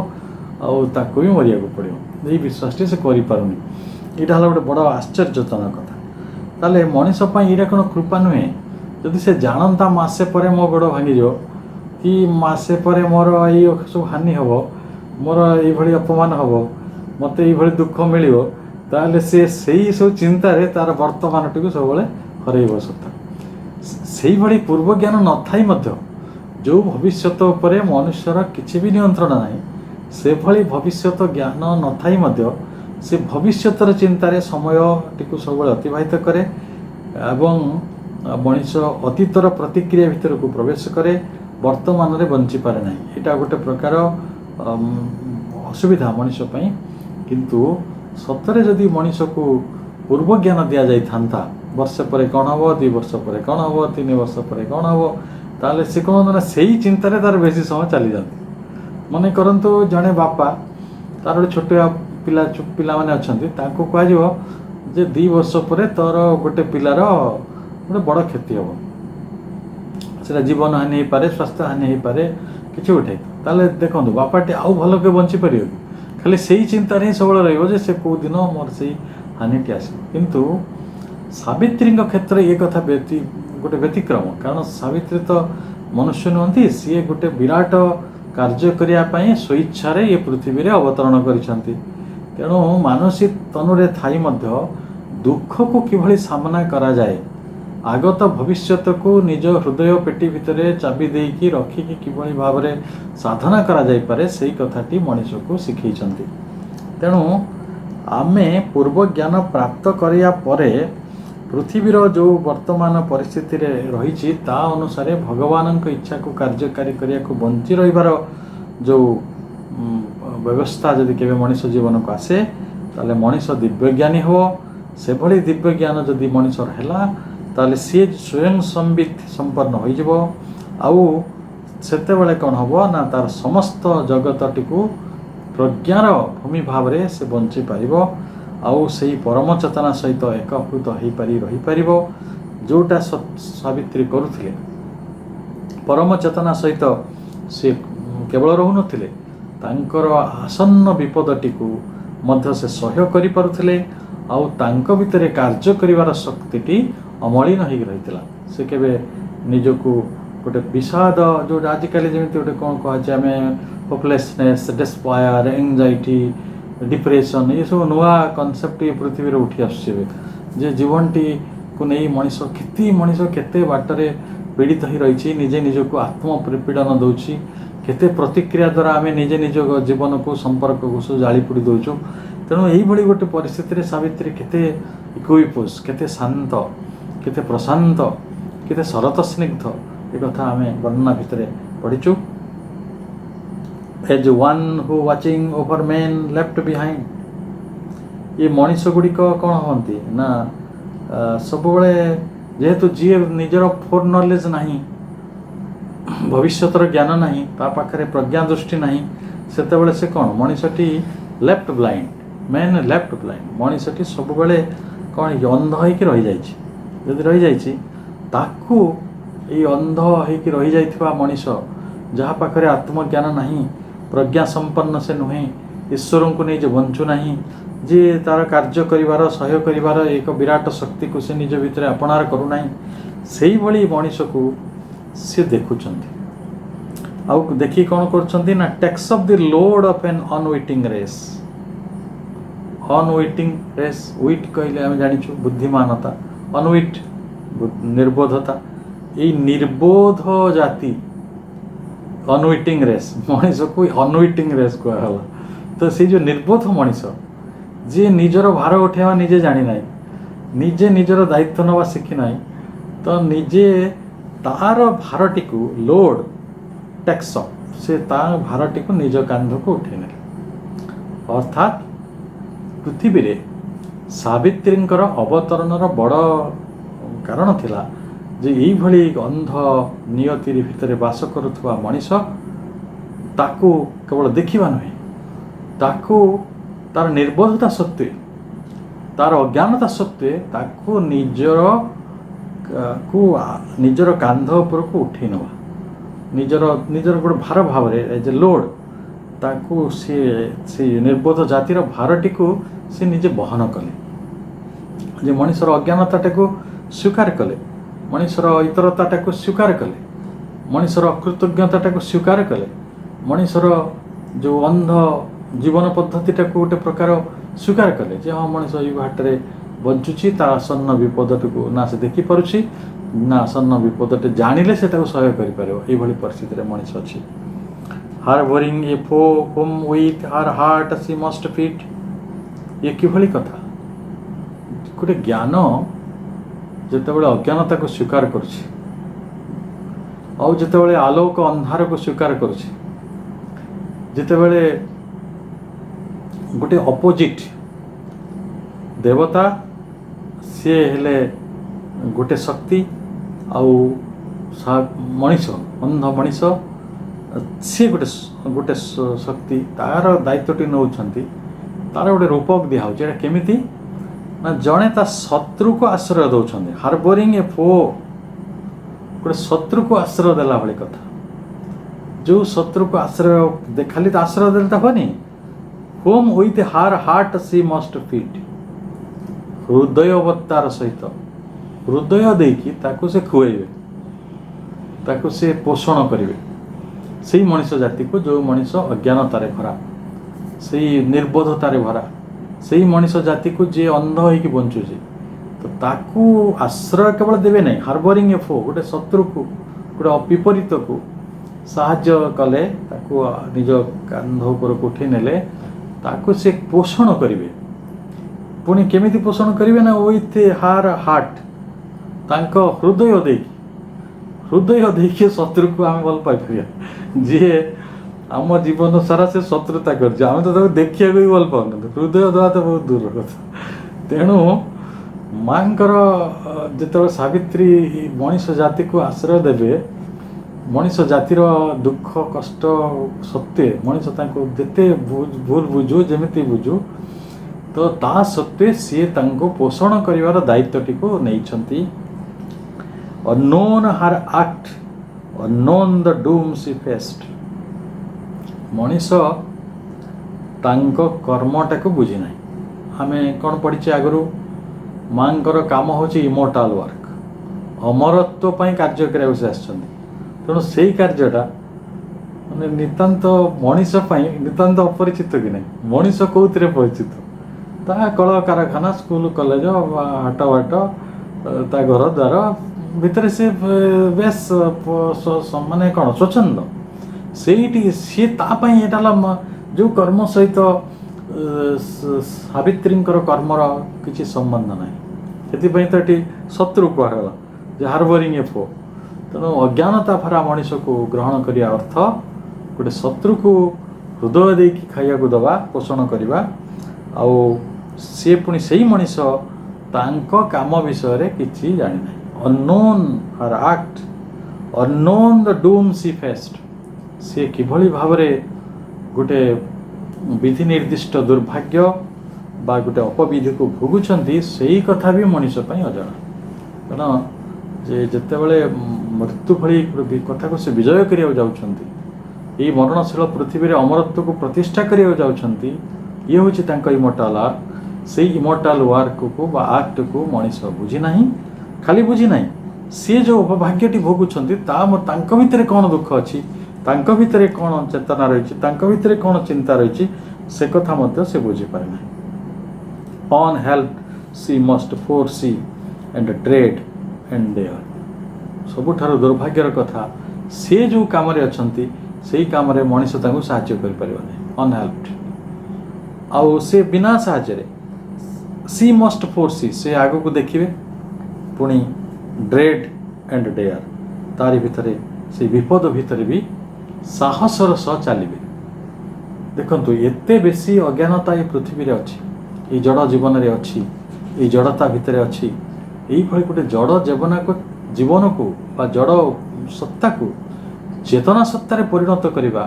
ଆଉ ତାକୁ ବି ମରିବାକୁ ପଡ଼ିବ। ଏଇ ବିଶ୍ୱାସଟି ସେ କରିପାରୁନି। ଏଇଟା ହେଲା ଗୋଟେ ବଡ଼ ଆଶ୍ଚର୍ଯ୍ୟଜନକ କଥା। ତାହେଲେ ମଣିଷ ପାଇଁ ଏଇଟା କ'ଣ କୃପା ନୁହେଁ? ଯଦି ସେ ଜାଣନ୍ତା ମାସେ ପରେ ମୋ ଗୋଡ଼ ଭାଙ୍ଗିଯିବ କି ମାସେ ପରେ ମୋର ଏଇ ସବୁ ହାନି ହେବ, ମୋର ଏଇଭଳି ଅପମାନ ହେବ, ମୋତେ ଏଇଭଳି ଦୁଃଖ ମିଳିବ, ତାହେଲେ ସେ ସେଇ ସବୁ ଚିନ୍ତାରେ ତା'ର ବର୍ତ୍ତମାନଟିକୁ ସବୁବେଳେ ହରେଇ ବସନ୍ତା। ସେଇଭଳି ପୂର୍ବ ଜ୍ଞାନ ନଥାଇ ମଧ୍ୟ ଯେଉଁ ଭବିଷ୍ୟତ ଉପରେ ମନୁଷ୍ୟର କିଛି ବି ନିୟନ୍ତ୍ରଣ ନାହିଁ, ସେଭଳି ଭବିଷ୍ୟତ ଜ୍ଞାନ ନଥାଇ ମଧ୍ୟ ସେ ଭବିଷ୍ୟତର ଚିନ୍ତାରେ ସମୟଟିକୁ ସବୁବେଳେ ଅତିବାହିତ କରେ ଏବଂ ମଣିଷ ଅତୀତର ପ୍ରତିକ୍ରିୟା ଭିତରକୁ ପ୍ରବେଶ କରେ, ବର୍ତ୍ତମାନରେ ବଞ୍ଚିପାରେ ନାହିଁ। ଏଇଟା ଗୋଟେ ପ୍ରକାର ଅସୁବିଧା ମଣିଷ ପାଇଁ। କିନ୍ତୁ ସତରେ ଯଦି ମଣିଷକୁ ପୂର୍ବ ଜ୍ଞାନ ଦିଆଯାଇଥାନ୍ତା, ବର୍ଷେ ପରେ କ'ଣ ହେବ, 2 ବର୍ଷ ପରେ କ'ଣ ହେବ, 3 ବର୍ଷ ପରେ କ'ଣ ହେବ, ତାହେଲେ ସେ କ'ଣ ନା ସେଇ ଚିନ୍ତାରେ ତା'ର ବେଶୀ ସମୟ ଚାଲିଯାଆନ୍ତି। ମନେ କରନ୍ତୁ ଜଣେ ବାପା ତା'ର ଗୋଟେ ଛୋଟ ପିଲାମାନେ ଅଛନ୍ତି, ତାଙ୍କୁ କୁହାଯିବ ଯେ 2 ବର୍ଷ ପରେ ତୋର ଗୋଟେ ପିଲାର ଗୋଟେ ବଡ଼ କ୍ଷତି ହେବ, ସେଟା ଜୀବନ ହାନି ହେଇପାରେ, ସ୍ୱାସ୍ଥ୍ୟ ହାନି ହେଇପାରେ, କିଛି ଗୋଟେ। ତାହେଲେ ଦେଖନ୍ତୁ ବାପାଟି ଆଉ ଭଲକେ ବଞ୍ଚିପାରିବ କି? ଖାଲି ସେଇ ଚିନ୍ତାରେ ହିଁ ସବୁବେଳେ ରହିବ ଯେ ସେ କେଉଁ ଦିନ ମୋର ସେଇ ହାନିଟି ଆସିବ। କିନ୍ତୁ ସାବିତ୍ରୀଙ୍କ କ୍ଷେତ୍ରରେ ଏ କଥା ଗୋଟେ ବ୍ୟତିକ୍ରମ, କାରଣ ସାବିତ୍ରୀ ତ ମନୁଷ୍ୟ ନୁହନ୍ତି, ସିଏ ଗୋଟେ ବିରାଟ କାର୍ଯ୍ୟ କରିବା ପାଇଁ ସ୍ୱଇଚ୍ଛାରେ ଏ ପୃଥିବୀରେ ଅବତରଣ କରିଛନ୍ତି। ତେଣୁ ମାନସିକ ତନୁରେ ଥାଇ ମଧ୍ୟ ଦୁଃଖକୁ କିଭଳି ସାମ୍ନା କରାଯାଏ, ଆଗତ ଭବିଷ୍ୟତକୁ ନିଜ ହୃଦୟ ପେଟି ଭିତରେ ଚାବି ଦେଇକି ରଖିକି କିଭଳି ଭାବରେ ସାଧନା କରାଯାଇପାରେ, ସେଇ କଥାଟି ମଣିଷକୁ ଶିଖେଇଛନ୍ତି। ତେଣୁ ଆମେ ପୂର୍ବ ଜ୍ଞାନ ପ୍ରାପ୍ତ କରିବା ପରେ ପୃଥିବୀର ଯେଉଁ ବର୍ତ୍ତମାନ ପରିସ୍ଥିତିରେ ରହିଛି ତା ଅନୁସାରେ ଭଗବାନଙ୍କ ଇଚ୍ଛାକୁ କାର୍ଯ୍ୟକାରୀ କରିବାକୁ ବଞ୍ଚି ରହିବାର ଯେଉଁ ବ୍ୟବସ୍ଥା ଯଦି କେବେ ମଣିଷ ଜୀବନକୁ ଆସେ, ତାହେଲେ ମଣିଷ ଦିବ୍ୟଜ୍ଞାନୀ ହେବ। ସେଭଳି ଦିବ୍ୟଜ୍ଞାନ ଯଦି ମଣିଷର ହେଲା, ତାହେଲେ ସିଏ ସ୍ୱୟଂ ସମ୍ବିତ ସମ୍ପନ୍ନ ହୋଇଯିବ। ଆଉ ସେତେବେଳେ କ'ଣ ହେବ ନା ତାର ସମସ୍ତ ଜଗତଟିକୁ ପ୍ରଜ୍ଞାର ଭୂମି ଭାବରେ ସେ ବଞ୍ଚିପାରିବ ଆଉ ସେଇ ପରମ ଚେତନା ସହିତ ଏକଭୂତ ରହିପାରିବ। ଯେଉଁଟା ସାବିତ୍ରୀ କରୁଥିଲେ, ପରମ ଚେତନା ସହିତ ସେ କେବଳ ରହୁନଥିଲେ, ତାଙ୍କର ଆସନ୍ନ ବିପଦଟିକୁ ମଧ୍ୟ ସେ ସହ୍ୟ କରିପାରୁଥିଲେ ଆଉ ତାଙ୍କ ଭିତରେ କାର୍ଯ୍ୟ କରିବାର ଶକ୍ତିଟି ଅମଳିନ ହେଇକି ରହିଥିଲା। ସେ କେବେ ନିଜକୁ ଗୋଟେ ବିଷାଦ, ଯେଉଁଟା ଆଜିକାଲି ଯେମିତି ଗୋଟେ କ'ଣ କୁହାଯାଏ, ଆମେ ହୋପଲେସନେସ୍, ଡେସ୍ପାୟାର, ଏଙ୍ଗଜାଇଟି, ଡିପ୍ରେସନ୍, ଏସବୁ ନୂଆ କନସେପ୍ଟ ଏ ପୃଥିବୀରେ ଉଠି ଆସୁଛି ଏବେ। ଯେ ଜୀବନଟିକୁ ନେଇ ମଣିଷ କେତେ ବାଟରେ ପୀଡ଼ିତ ହୋଇ ରହିଛି, ନିଜେ ନିଜକୁ ଆତ୍ମପୀଡ଼ନ ଦେଉଛି, କେତେ ପ୍ରତିକ୍ରିୟା ଦ୍ୱାରା ଆମେ ନିଜେ ନିଜ ଜୀବନକୁ ସମ୍ପର୍କକୁ ସବୁ ଜାଳି ପୋଡ଼ି ଦେଉଛୁ। ତେଣୁ ଏଇଭଳି ଗୋଟେ ପରିସ୍ଥିତିରେ ସାବିତ୍ରୀ କେତେ ଇକ୍ୱିପୋସ୍, କେତେ ଶାନ୍ତ, କେତେ ପ୍ରଶାନ୍ତ, କେତେ ଶରତ ସ୍ନିଗ୍ଧ, ଏ କଥା ଆମେ ବର୍ଣ୍ଣନା ଭିତରେ ପଢ଼ିଛୁ। As one who watching over men left behind, ये ମଣିଷ ଗୁଡ଼ିକ କ'ଣ ହୁଅନ୍ତି ନା ସବୁବେଳେ ଯେହେତୁ ଯିଏ ନିଜର ଫୋର୍ ନଲେଜ୍ ନାହିଁ, ଭବିଷ୍ୟତର ଜ୍ଞାନ ନାହିଁ, ତା ପାଖରେ ପ୍ରଜ୍ଞା ଦୃଷ୍ଟି ନାହିଁ, ସେତେବେଳେ ସେ କ'ଣ ମଣିଷଟି left blind, men left blind, ମଣିଷଟି ସବୁବେଳେ କ'ଣ ଅନ୍ଧ ହେଇକି ରହିଯାଇଛି। ଯଦି ରହିଯାଇଛି, ତାକୁ ଏଇ ଅନ୍ଧ ହେଇକି ରହିଯାଇଥିବା ମଣିଷ, ଯାହା ପାଖରେ ଆତ୍ମଜ୍ଞାନ ନାହିଁ, ପ୍ରଜ୍ଞା ସମ୍ପନ୍ନ ସେ ନୁହେଁ, ଈଶ୍ୱରଙ୍କୁ ନେଇ ଯେ ବଞ୍ଚୁ ନାହିଁ, ଯିଏ ତା'ର କାର୍ଯ୍ୟ କରିବାର, ସହ୍ୟ କରିବାର ଏକ ବିରାଟ ଶକ୍ତିକୁ ସେ ନିଜ ଭିତରେ ଆପଣାର କରୁନାହିଁ, ସେଇଭଳି ମଣିଷକୁ ସେ ଦେଖୁଛନ୍ତି। ଆଉ ଦେଖି କ'ଣ କରୁଛନ୍ତି ନା takes of the load of an unwitting race. Unwitting race, wit କହିଲେ ଆମେ ଜାଣିଛୁ ବୁଦ୍ଧିମାନତା, ଅନୱିଟ୍ ନିର୍ବୋଧତା। ଏଇ ନିର୍ବୋଧ ଜାତି ଅନୱିଟିଂ ରେସ୍, ମଣିଷକୁ ଅନୱିଟିଂ ରେସ୍ କୁହାଗଲା। ତ ସେଇ ଯେଉଁ ନିର୍ବୋଧ ମଣିଷ, ଯିଏ ନିଜର ଭାର ଉଠାଇବା ନିଜେ ଜାଣିନାହିଁ, ନିଜେ ନିଜର ଦାୟିତ୍ୱ ନେବା ଶିଖିନାହିଁ, ତ ନିଜେ ତାର ଭାରଟିକୁ ଲୋଡ୍ ଟେକ୍ସ, ସେ ତା ଭାରଟିକୁ ନିଜ କାନ୍ଧକୁ ଉଠାଇ ନେଲେ। ଅର୍ଥାତ୍ ପୃଥିବୀରେ ସାବିତ୍ରୀଙ୍କର ଅବତରଣର ବଡ଼ କାରଣ ଥିଲା ଯେ ଏଇଭଳି ଅନ୍ଧ ନିୟତିର ଭିତରେ ବାସ କରୁଥିବା ମଣିଷ ତାକୁ କେବଳ ଦେଖିବା ନୁହେଁ, ତାକୁ ତାର ନିର୍ବୋଧତା ସତ୍ତ୍ୱେ, ତାର ଅଜ୍ଞାନତା ସତ୍ତ୍ୱେ ତାକୁ ନିଜର କାନ୍ଧ ଉପରକୁ ଉଠେଇ ନେବା, ନିଜର ଗୋଟେ ଭାର ଭାବରେ ଏଜ୍ ଏ ଲୋଡ୍ ତାକୁ ସେ ନିର୍ବୋଧ ଜାତିର ଭାରଟିକୁ ସେ ନିଜେ ବହନ କଲେ। ଯେ ମଣିଷର ଅଜ୍ଞାନତାଟାକୁ ସ୍ୱୀକାର କଲେ, ମଣିଷର ଇତରତାଟାକୁ ସ୍ୱୀକାର କଲେ, ମଣିଷର ଅକୃତଜ୍ଞତାଟାକୁ ସ୍ୱୀକାର କଲେ, ମଣିଷର ଯେଉଁ ଅନ୍ଧ ଜୀବନ ପଦ୍ଧତିଟାକୁ ଗୋଟେ ପ୍ରକାର ସ୍ୱୀକାର କଲେ ଯେ ହଁ ମଣିଷ ଏଇ ବାଟରେ ବଞ୍ଚୁଛି, ତା ଆସନ୍ନ ବିପଦଟିକୁ ନା ସେ ଦେଖିପାରୁଛି ନା ଆସନ୍ନ ବିପଦଟି ଜାଣିଲେ ସେ ତାକୁ ସହ୍ୟ କରିପାରିବ। ଏଇଭଳି ପରିସ୍ଥିତିରେ ମଣିଷ ଅଛି। ହାର୍ବରିଂ ଏ ଫୋ ହୋମ୍ ୱିଥ୍ ହାର୍ ହାର୍ଟ ସି ମଷ୍ଟ ଫିଟ୍। ଇଏ କିଭଳି କଥା? ଗୋଟେ ଜ୍ଞାନ ଯେତେବେଳେ ଅଜ୍ଞାନତାକୁ ସ୍ୱୀକାର କରୁଛି ଆଉ ଯେତେବେଳେ ଆଲୋକ ଅନ୍ଧାରକୁ ସ୍ୱୀକାର କରୁଛି, ଯେତେବେଳେ ଗୋଟେ ଅପୋଜିଟ୍ ଦେବତା ସିଏ ହେଲେ ଗୋଟେ ଶକ୍ତି ଆଉ ମଣିଷ ଅନ୍ଧ ମଣିଷ ସିଏ ଗୋଟେ ଶକ୍ତି, ତାର ଦାୟିତ୍ୱଟି ନେଉଛନ୍ତି, ତାର ଗୋଟେ ରୂପକ ଦିଆହେଉଛି। ଏଇଟା କେମିତି ନା ଜଣେ ତା ଶତ୍ରୁକୁ ଆଶ୍ରୟ ଦେଉଛନ୍ତି। ହାର୍ବରିଂ ଏ ଫୋ, ଗୋଟେ ଶତ୍ରୁକୁ ଆଶ୍ରୟ ଦେଲା ଭଳି କଥା। ଯେଉଁ ଶତ୍ରୁକୁ ଆଶ୍ରୟ ଖାଲି ତ ଆଶ୍ରୟ ଦେଲେ ତ ହେବନି, ହୋମ୍ ୱିଥ୍ ହାର୍ ହାର୍ଟ ସି ମଷ୍ଟ ଫିଟ୍, ହୃଦୟବତ୍ତାର ସହିତ ହୃଦୟ ଦେଇକି ତାକୁ ସେ ଖୁଆଇବେ, ତାକୁ ସେ ପୋଷଣ କରିବେ। ସେଇ ମଣିଷ ଜାତିକୁ ଯେଉଁ ମଣିଷ ଅଜ୍ଞାନତାରେ ଭରା, ସେଇ ନିର୍ବୋଧତାରେ ଭରା, ସେଇ ମଣିଷ ଜାତିକୁ ଯିଏ ଅନ୍ଧ ହେଇକି ବଞ୍ଚୁଛି, ତ ତାକୁ ଆଶ୍ରୟ କେବଳ ଦେବେ ନାହିଁ। ହାର୍ବରିଂ ଏ ଫୋ, ଗୋଟେ ଶତ୍ରୁକୁ, ଗୋଟେ ବିପରୀତକୁ ସାହାଯ୍ୟ କଲେ, ତାକୁ ନିଜ କାନ୍ଧ ଉପରକୁ ଉଠେଇ ନେଲେ, ତାକୁ ସେ ପୋଷଣ କରିବେ। ପୁଣି କେମିତି ପୋଷଣ କରିବେ ନା ୱିଥ୍ ହାର୍ ହାର୍ଟ, ତାଙ୍କ ହୃଦୟ ଦେଇକି ଶତ୍ରୁକୁ ଆମେ ଭଲ ପାଇପାରିବା। ଯିଏ ଆମ ଜୀବନ ସାରା ସେ ଶତ୍ରୁତା କରିଛି, ଆମେ ତ ତାକୁ ଦେଖିବାକୁ ବି ଭଲ ପାଉନାହାନ୍ତି, ହୃଦୟ ଦେବା ତ ବହୁତ ଦୂରର କଥା। ତେଣୁ ମାଙ୍କର ଯେତେବେଳେ ସାବିତ୍ରୀ ମଣିଷ ଜାତିକୁ ଆଶ୍ରୟ ଦେବେ, ମଣିଷ ଜାତିର ଦୁଃଖ କଷ୍ଟ ସତ୍ତ୍ୱେ ମଣିଷ ତାଙ୍କୁ ଯେତେ ଭୁଲ ବୁଝୁ ଯେମିତି ବୁଝୁ, ତ ତା ସତ୍ତ୍ୱେ ସିଏ ତାଙ୍କୁ ପୋଷଣ କରିବାର ଦାୟିତ୍ୱଟିକୁ ନେଇଛନ୍ତି। unknown her act, unknown the doom she faced। ମଣିଷ ତାଙ୍କ କର୍ମଟାକୁ ବୁଝି ନାହିଁ। ଆମେ କ'ଣ ପଢ଼ିଛେ ଆଗରୁ, ମାଙ୍କର କାମ ହେଉଛି ଇମୋର୍ଟାଲ ୱାର୍କ, ଅମରତ୍ୱ ପାଇଁ କାର୍ଯ୍ୟ କରିବାକୁ ସେ ଆସିଛନ୍ତି। ତେଣୁ ସେଇ କାର୍ଯ୍ୟଟା ମାନେ ନିତାନ୍ତ ମଣିଷ ପାଇଁ ନିତାନ୍ତ ଅପରିଚିତ କି ନାହିଁ। ମଣିଷ କେଉଁଥିରେ ପରିଚିତ? ତା କଳକାରଖାନା, ସ୍କୁଲ କଲେଜ, ହାଟ ବାଟ, ତା ଘର ଦ୍ୱାର ଭିତରେ ସେ ବେଶ ମାନେ କ'ଣ ସ୍ୱଚ୍ଛନ୍ଦ। ସେଇଠି ସିଏ ତା ପାଇଁ ଏଇଟା ହେଲା ଯେଉଁ କର୍ମ ସହିତ ସାବିତ୍ରୀଙ୍କର କର୍ମର କିଛି ସମ୍ବନ୍ଧ ନାହିଁ। ସେଥିପାଇଁ ତ ଏଠି ଶତ୍ରୁ କୁହାଗଲା ଯେ ହାର୍ବରିଂ ଏ ଫୋ। ତେଣୁ ଅଜ୍ଞାନତା ଭରା ମଣିଷକୁ ଗ୍ରହଣ କରିବା ଅର୍ଥ ଗୋଟେ ଶତ୍ରୁକୁ ହୃଦୟ ଦେଇକି ଖାଇବାକୁ ଦେବା, ପୋଷଣ କରିବା। ଆଉ ସିଏ ପୁଣି ସେଇ ମଣିଷ ତାଙ୍କ କାମ ବିଷୟରେ କିଛି ଜାଣିନାହିଁ। unknown her act, unknown the doom she faced। ସେ କିଭଳି ଭାବରେ ଗୋଟେ ବିଧି ନିର୍ଦ୍ଦିଷ୍ଟ ଦୁର୍ଭାଗ୍ୟ ବା ଗୋଟେ ଅପବିଧିକୁ ଭୋଗୁଛନ୍ତି, ସେଇ କଥା ବି ମଣିଷ ପାଇଁ ଅଜଣା। କାରଣ ଯେ ଯେତେବେଳେ ମୃତ୍ୟୁ ଭଳି କଥାକୁ ସେ ବିଜୟ କରିବାକୁ ଯାଉଛନ୍ତି, ଏଇ ମରଣଶୀଳ ପୃଥିବୀରେ ଅମରତ୍ୱକୁ ପ୍ରତିଷ୍ଠା କରିବାକୁ ଯାଉଛନ୍ତି, ଇଏ ହେଉଛି ତାଙ୍କ ଇମୋର୍ଟାଲ ଆର୍କ। ସେଇ ଇମୋର୍ଟାଲ ୱାର୍କକୁ ବା ଆକ୍ଟକୁ ମଣିଷ ବୁଝି ନାହିଁ। ଖାଲି ବୁଝି ନାହିଁ, ସିଏ ଯେଉଁ ଅପଭାଗ୍ୟଟି ଭୋଗୁଛନ୍ତି ତାଙ୍କ ଭିତରେ କ'ଣ ଦୁଃଖ ଅଛି, ତାଙ୍କ ଭିତରେ କ'ଣ ଚେତନା ରହିଛି, ତାଙ୍କ ଭିତରେ କ'ଣ ଚିନ୍ତା ରହିଛି, ସେ କଥା ମଧ୍ୟ ସେ ବୁଝିପାରେ ନାହିଁ। unhelped she must foresee and dread and dare। ସବୁଠାରୁ ଦୁର୍ଭାଗ୍ୟର କଥା, ସେ ଯେଉଁ କାମରେ ଅଛନ୍ତି ସେଇ କାମରେ ମଣିଷ ତାଙ୍କୁ ସାହାଯ୍ୟ କରିପାରିବ ନାହିଁ। ଅନହେଲ୍ପଡ୍। ଆଉ ସେ ବିନା ସାହାଯ୍ୟରେ ସି ମଷ୍ଟ ଫୋର୍ସି, ସେ ଆଗକୁ ଦେଖିବେ, ପୁଣି ଡ୍ରେଡ୍ ଆଣ୍ଡ ଡେୟାର, ତାରି ଭିତରେ ସେଇ ବିପଦ ଭିତରେ ବି ସାହସର ସହ ଚାଲିବେ। ଦେଖନ୍ତୁ, ଏତେ ବେଶୀ ଅଜ୍ଞାନତା ଏ ପୃଥିବୀରେ ଅଛି, এই ଜଡ଼ ଜୀବନରେ ଅଛି, এই ଜଡ଼ତା ଭିତରେ ଅଛି। ଏଇଭଳି ଗୋଟେ ଜଡ଼ ଜୀବନକୁ ବା ଜଡ଼ ସତ୍ତାକୁ ଚେତନା ସତ୍ତାରେ ପରିଣତ କରିବା,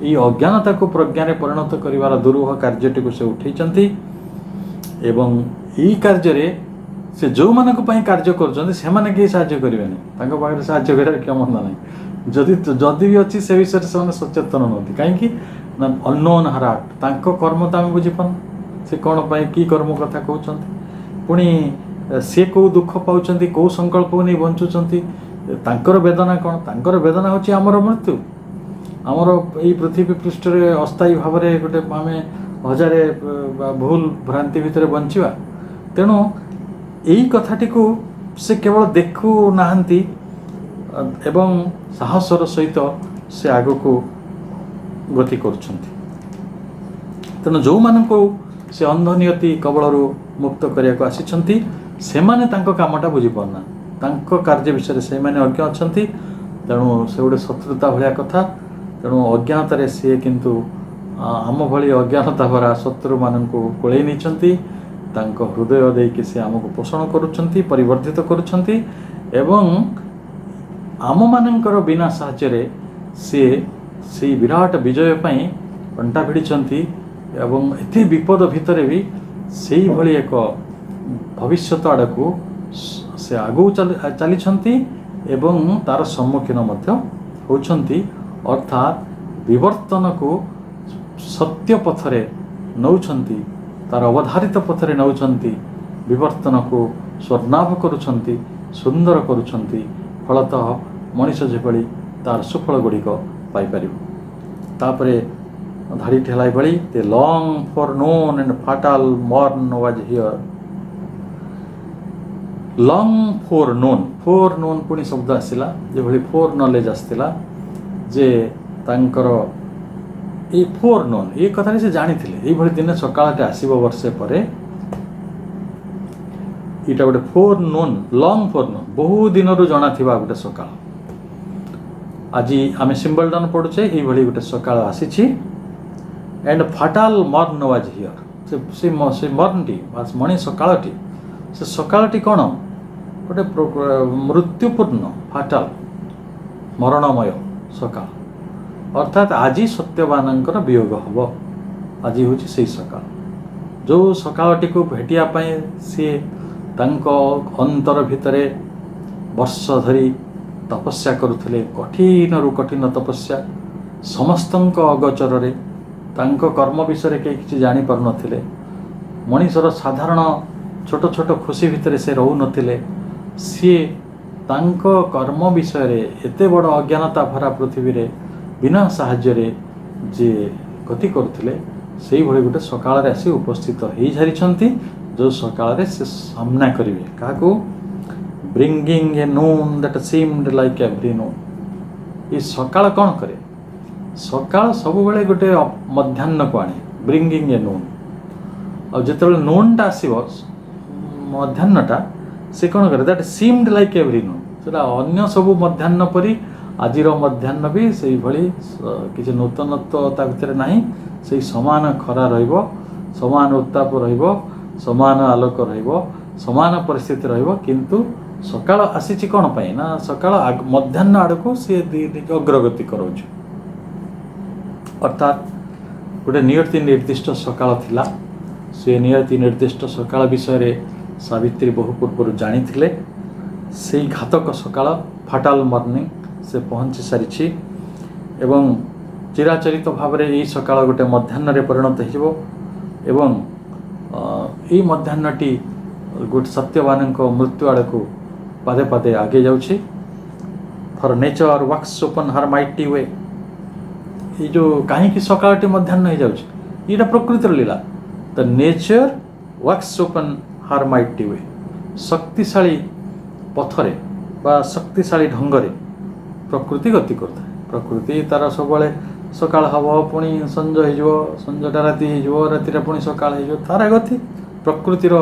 এই ଅଜ୍ଞାନତାକୁ ପ୍ରଜ୍ଞାରେ ପରିଣତ କରିବାର ଦୁରୂହ କାର୍ଯ୍ୟଟିକୁ ସେ ଉଠେଇଛନ୍ତି। ଏବଂ এই କାର୍ଯ୍ୟରେ ସେ ଯେଉଁମାନଙ୍କ ପାଇଁ କାର୍ଯ୍ୟ କରୁଛନ୍ତି ସେମାନେ କେହି ସାହାଯ୍ୟ କରିବେନି, ତାଙ୍କ ପାଖରେ ସାହାଯ୍ୟ କରିବାର କ୍ଷମତା ନାହିଁ। ଯଦି ବି ଅଛି ସେ ବିଷୟରେ ସେମାନେ ସଚେତନ ନୁହନ୍ତି। କାହିଁକି ନା ଅନନୋନ୍ ହାର୍ଟ, ତାଙ୍କ କର୍ମ ତ ଆମେ ବୁଝିପାରୁନୁ, ସେ କ'ଣ ପାଇଁ କି କର୍ମ କଥା କହୁଛନ୍ତି, ପୁଣି ସେ କେଉଁ ଦୁଃଖ ପାଉଛନ୍ତି, କେଉଁ ସଂକଳ୍ପକୁ ନେଇ ବଞ୍ଚୁଛନ୍ତି, ତାଙ୍କର ବେଦନା କ'ଣ? ତାଙ୍କର ବେଦନା ହେଉଛି ଆମର ମୃତ୍ୟୁ, ଆମର ଏଇ ପୃଥିବୀ ପୃଷ୍ଠରେ ଅସ୍ଥାୟୀ ଭାବରେ ଗୋଟେ ଆମେ ହଜାରେ ଭୁଲ ଭ୍ରାନ୍ତି ଭିତରେ ବଞ୍ଚିବା। ତେଣୁ ଏଇ କଥାଟିକୁ ସେ କେବଳ ଦେଖୁନାହାନ୍ତି ଏବଂ ସାହସର ସହିତ ସେ ଆଗକୁ ଗତି କରୁଛନ୍ତି। ତେଣୁ ଯେଉଁମାନଙ୍କୁ ସେ ଅନ୍ଧ ନିୟତି କବଳରୁ ମୁକ୍ତ କରିବାକୁ ଆସିଛନ୍ତି ସେମାନେ ତାଙ୍କ କାମଟା ବୁଝିପାରୁନାହାନ୍ତି, ତାଙ୍କ କାର୍ଯ୍ୟ ବିଷୟରେ ସେମାନେ ଅଜ୍ଞ ଅଛନ୍ତି। ତେଣୁ ସେ ଗୋଟେ ଶତ୍ରୁତା ଭଳିଆ କଥା। ତେଣୁ ଅଜ୍ଞାନତାରେ ସିଏ କିନ୍ତୁ ଆମ ଭଳି ଅଜ୍ଞାନତା ଭରା ଶତ୍ରୁମାନଙ୍କୁ କୋଳେଇ ନେଇଛନ୍ତି। ତାଙ୍କ ହୃଦୟ ଦେଇକି ସେ ଆମକୁ ପୋଷଣ କରୁଛନ୍ତି, ପରିବର୍ଦ୍ଧିତ କରୁଛନ୍ତି ଏବଂ ଆମମାନଙ୍କର ବିନା ସାହାଯ୍ୟରେ ସିଏ ସେଇ ବିରାଟ ବିଜୟ ପାଇଁ ଅଣ୍ଟା ଭିଡ଼ିଛନ୍ତି। ଏବଂ ଏତେ ବିପଦ ଭିତରେ ବି ସେଇଭଳି ଏକ ଭବିଷ୍ୟତ ଆଡ଼କୁ ସେ ଆଗକୁ ଚାଲିଛନ୍ତି ଏବଂ ତାର ସମ୍ମୁଖୀନ ମଧ୍ୟ ହେଉଛନ୍ତି। ଅର୍ଥାତ୍ ବିବର୍ତ୍ତନକୁ ସତ୍ୟ ପଥରେ ନେଉଛନ୍ତି, ତାର ଅବଧାରିତ ପଥରେ ନେଉଛନ୍ତି, ବିବର୍ତ୍ତନକୁ ସ୍ୱର୍ଣ୍ଣାଭ କରୁଛନ୍ତି, ସୁନ୍ଦର କରୁଛନ୍ତି। ଫଳତଃ ମଣିଷ ଯେଭଳି ତାର ସୁଫଳ ଗୁଡ଼ିକ ପାଇପାରିବ। ତାପରେ ଧାଡ଼ିଟି ହେଲା ଏଭଳି, the long foreknown and fatal morn was here. Long foreknown ପୁଣି ଶବ୍ଦ ଆସିଲା, ଯେଭଳି ଫୋର୍ ନଲେଜ୍ ଆସିଥିଲା ଯେ ତାଙ୍କର ଏଇ ଫୋର୍ ନୋନ୍, ଏ କଥାରେ ସେ ଜାଣିଥିଲେ ଏଇଭଳି ଦିନେ ସକାଳଟେ ଆସିବ ବର୍ଷେ ପରେ। ଏଇଟା ଗୋଟେ four known, long four known, ବହୁ ଦିନରୁ ଜଣାଥିବା ଗୋଟେ ସକାଳ। ଆଜି ଆମେ ସିମ୍ବଲଡନ୍ ପଢ଼ୁଛେ, ଏଇଭଳି ଗୋଟେ ସକାଳ ଆସିଛି। And fatal morn was here. ସେ ମର୍ନଟି ବା ମଣି ସକାଳଟି, ସେ ସକାଳଟି କ'ଣ? ଗୋଟେ ମୃତ୍ୟୁପୂର୍ଣ୍ଣ, ଫାଟାଲ, ମରଣମୟ ସକାଳ। ଅର୍ଥାତ୍ ଆଜି ସତ୍ୟବାନଙ୍କର ବିୟୋଗ ହେବ। ଆଜି ହେଉଛି ସେଇ ସକାଳ, ଯେଉଁ ସକାଳଟିକୁ ଭେଟିବା ପାଇଁ ସିଏ ତାଙ୍କ ଅନ୍ତର ଭିତରେ ବର୍ଷ ଧରି ତପସ୍ୟା କରୁଥିଲେ। କଠିନରୁ କଠିନ ତପସ୍ୟା, ସମସ୍ତଙ୍କ ଅଗୋଚରରେ, ତାଙ୍କ କର୍ମ ବିଷୟରେ କେହି କିଛି ଜାଣିପାରୁନଥିଲେ। ମଣିଷର ସାଧାରଣ ଛୋଟ ଛୋଟ ଖୁସି ଭିତରେ ସେ ରହୁନଥିଲେ। ସିଏ ତାଙ୍କ କର୍ମ ବିଷୟରେ ଏତେ ବଡ଼ ଅଜ୍ଞାନତା ଭରା ପୃଥିବୀରେ ବିନା ସାହାଯ୍ୟରେ ଯିଏ ଗତି କରୁଥିଲେ, ସେଇଭଳି ଗୋଟେ ସକାଳରେ ଆସି ଉପସ୍ଥିତ ହେଇସାରିଛନ୍ତି, ଯେଉଁ ସକାଳରେ ସେ ସାମ୍ନା କରିବେ କାହାକୁ? Bringing A Nun that ସିମ୍ଡ like every ନୁନ୍। ଏ ସକାଳ କ'ଣ କରେ? ସକାଳ ସବୁବେଳେ ଗୋଟେ ମଧ୍ୟାହ୍ନକୁ ଆଣେ, ବ୍ରିଙ୍ଗିଂ ଏ ନୁନ୍। ଆଉ ଯେତେବେଳେ ନୁନ୍ଟା ଆସିବ, ମଧ୍ୟାହ୍ନଟା, ସେ କ'ଣ କରେ? ଦ୍ୟାଟ୍ ସିମ୍ଡ ଲାଇକ୍ ଏଭ୍ରି ନୁନ୍। ସେଟା ଅନ୍ୟ ସବୁ ମଧ୍ୟାହ୍ନ ପରି ଆଜିର ମଧ୍ୟାହ୍ନ ବି ସେଇଭଳି କିଛି ନୂତନତ୍ୱ ତା ଭିତରେ ନାହିଁ। ସେଇ ସମାନ ଖରା ରହିବ, ସମାନ ଉତ୍ତାପ ରହିବ, ସମାନ ଆଲୋକ ରହିବ, ସମାନ ପରିସ୍ଥିତି ରହିବ। କିନ୍ତୁ ସକାଳ ଆସିଛି କ'ଣ ପାଇଁ? ନା ସକାଳ ମଧ୍ୟାହ୍ନ ଆଡ଼କୁ ସିଏ ଅଗ୍ରଗତି କରାଉଛି। ଅର୍ଥାତ୍ ଗୋଟେ ନିୟତି ନିର୍ଦ୍ଦିଷ୍ଟ ସକାଳ ଥିଲା। ସେ ନିୟତି ନିର୍ଦ୍ଦିଷ୍ଟ ସକାଳ ବିଷୟରେ ସାବିତ୍ରୀ ବହୁ ପୂର୍ବରୁ ଜାଣିଥିଲେ। ସେଇ ଘାତକ ସକାଳ, ଫାଟାଲ ମର୍ଣ୍ଣିଂ, ସେ ପହଞ୍ଚି ସାରିଛି ଏବଂ ଚିରାଚରିତ ଭାବରେ ଏଇ ସକାଳ ଗୋଟେ ମଧ୍ୟାହ୍ନରେ ପରିଣତ ହେଇଯିବ ଏବଂ ଏଇ ମଧ୍ୟାହ୍ନଟି ଗୋଟେ ସତ୍ୟବାନଙ୍କ ମୃତ୍ୟୁ ଆଡ଼କୁ ପାଦେ ପାଦେ ଆଗେଇ ଯାଉଛି। For nature walks upon her mighty way. ଏଇ ଯେଉଁ କାହିଁକି ସକାଳଟି ମଧ୍ୟାହ୍ନ ହେଇଯାଉଛି, ଏଇଟା ପ୍ରକୃତିର ଲୀଳା। The nature walks upon her mighty way. ଶକ୍ତିଶାଳୀ ପଥରେ ବା ଶକ୍ତିଶାଳୀ ଢଙ୍ଗରେ ପ୍ରକୃତି ଗତି କରୁଥାଏ। ପ୍ରକୃତି ତାର ସବୁବେଳେ ସକାଳ ହେବ, ପୁଣି ସଞ୍ଜ ହେଇଯିବ, ସଞ୍ଜଟା ରାତି ହେଇଯିବ, ରାତିରେ ପୁଣି ସକାଳ ହେଇଯିବ, ତାର ଗତି ପ୍ରକୃତିର।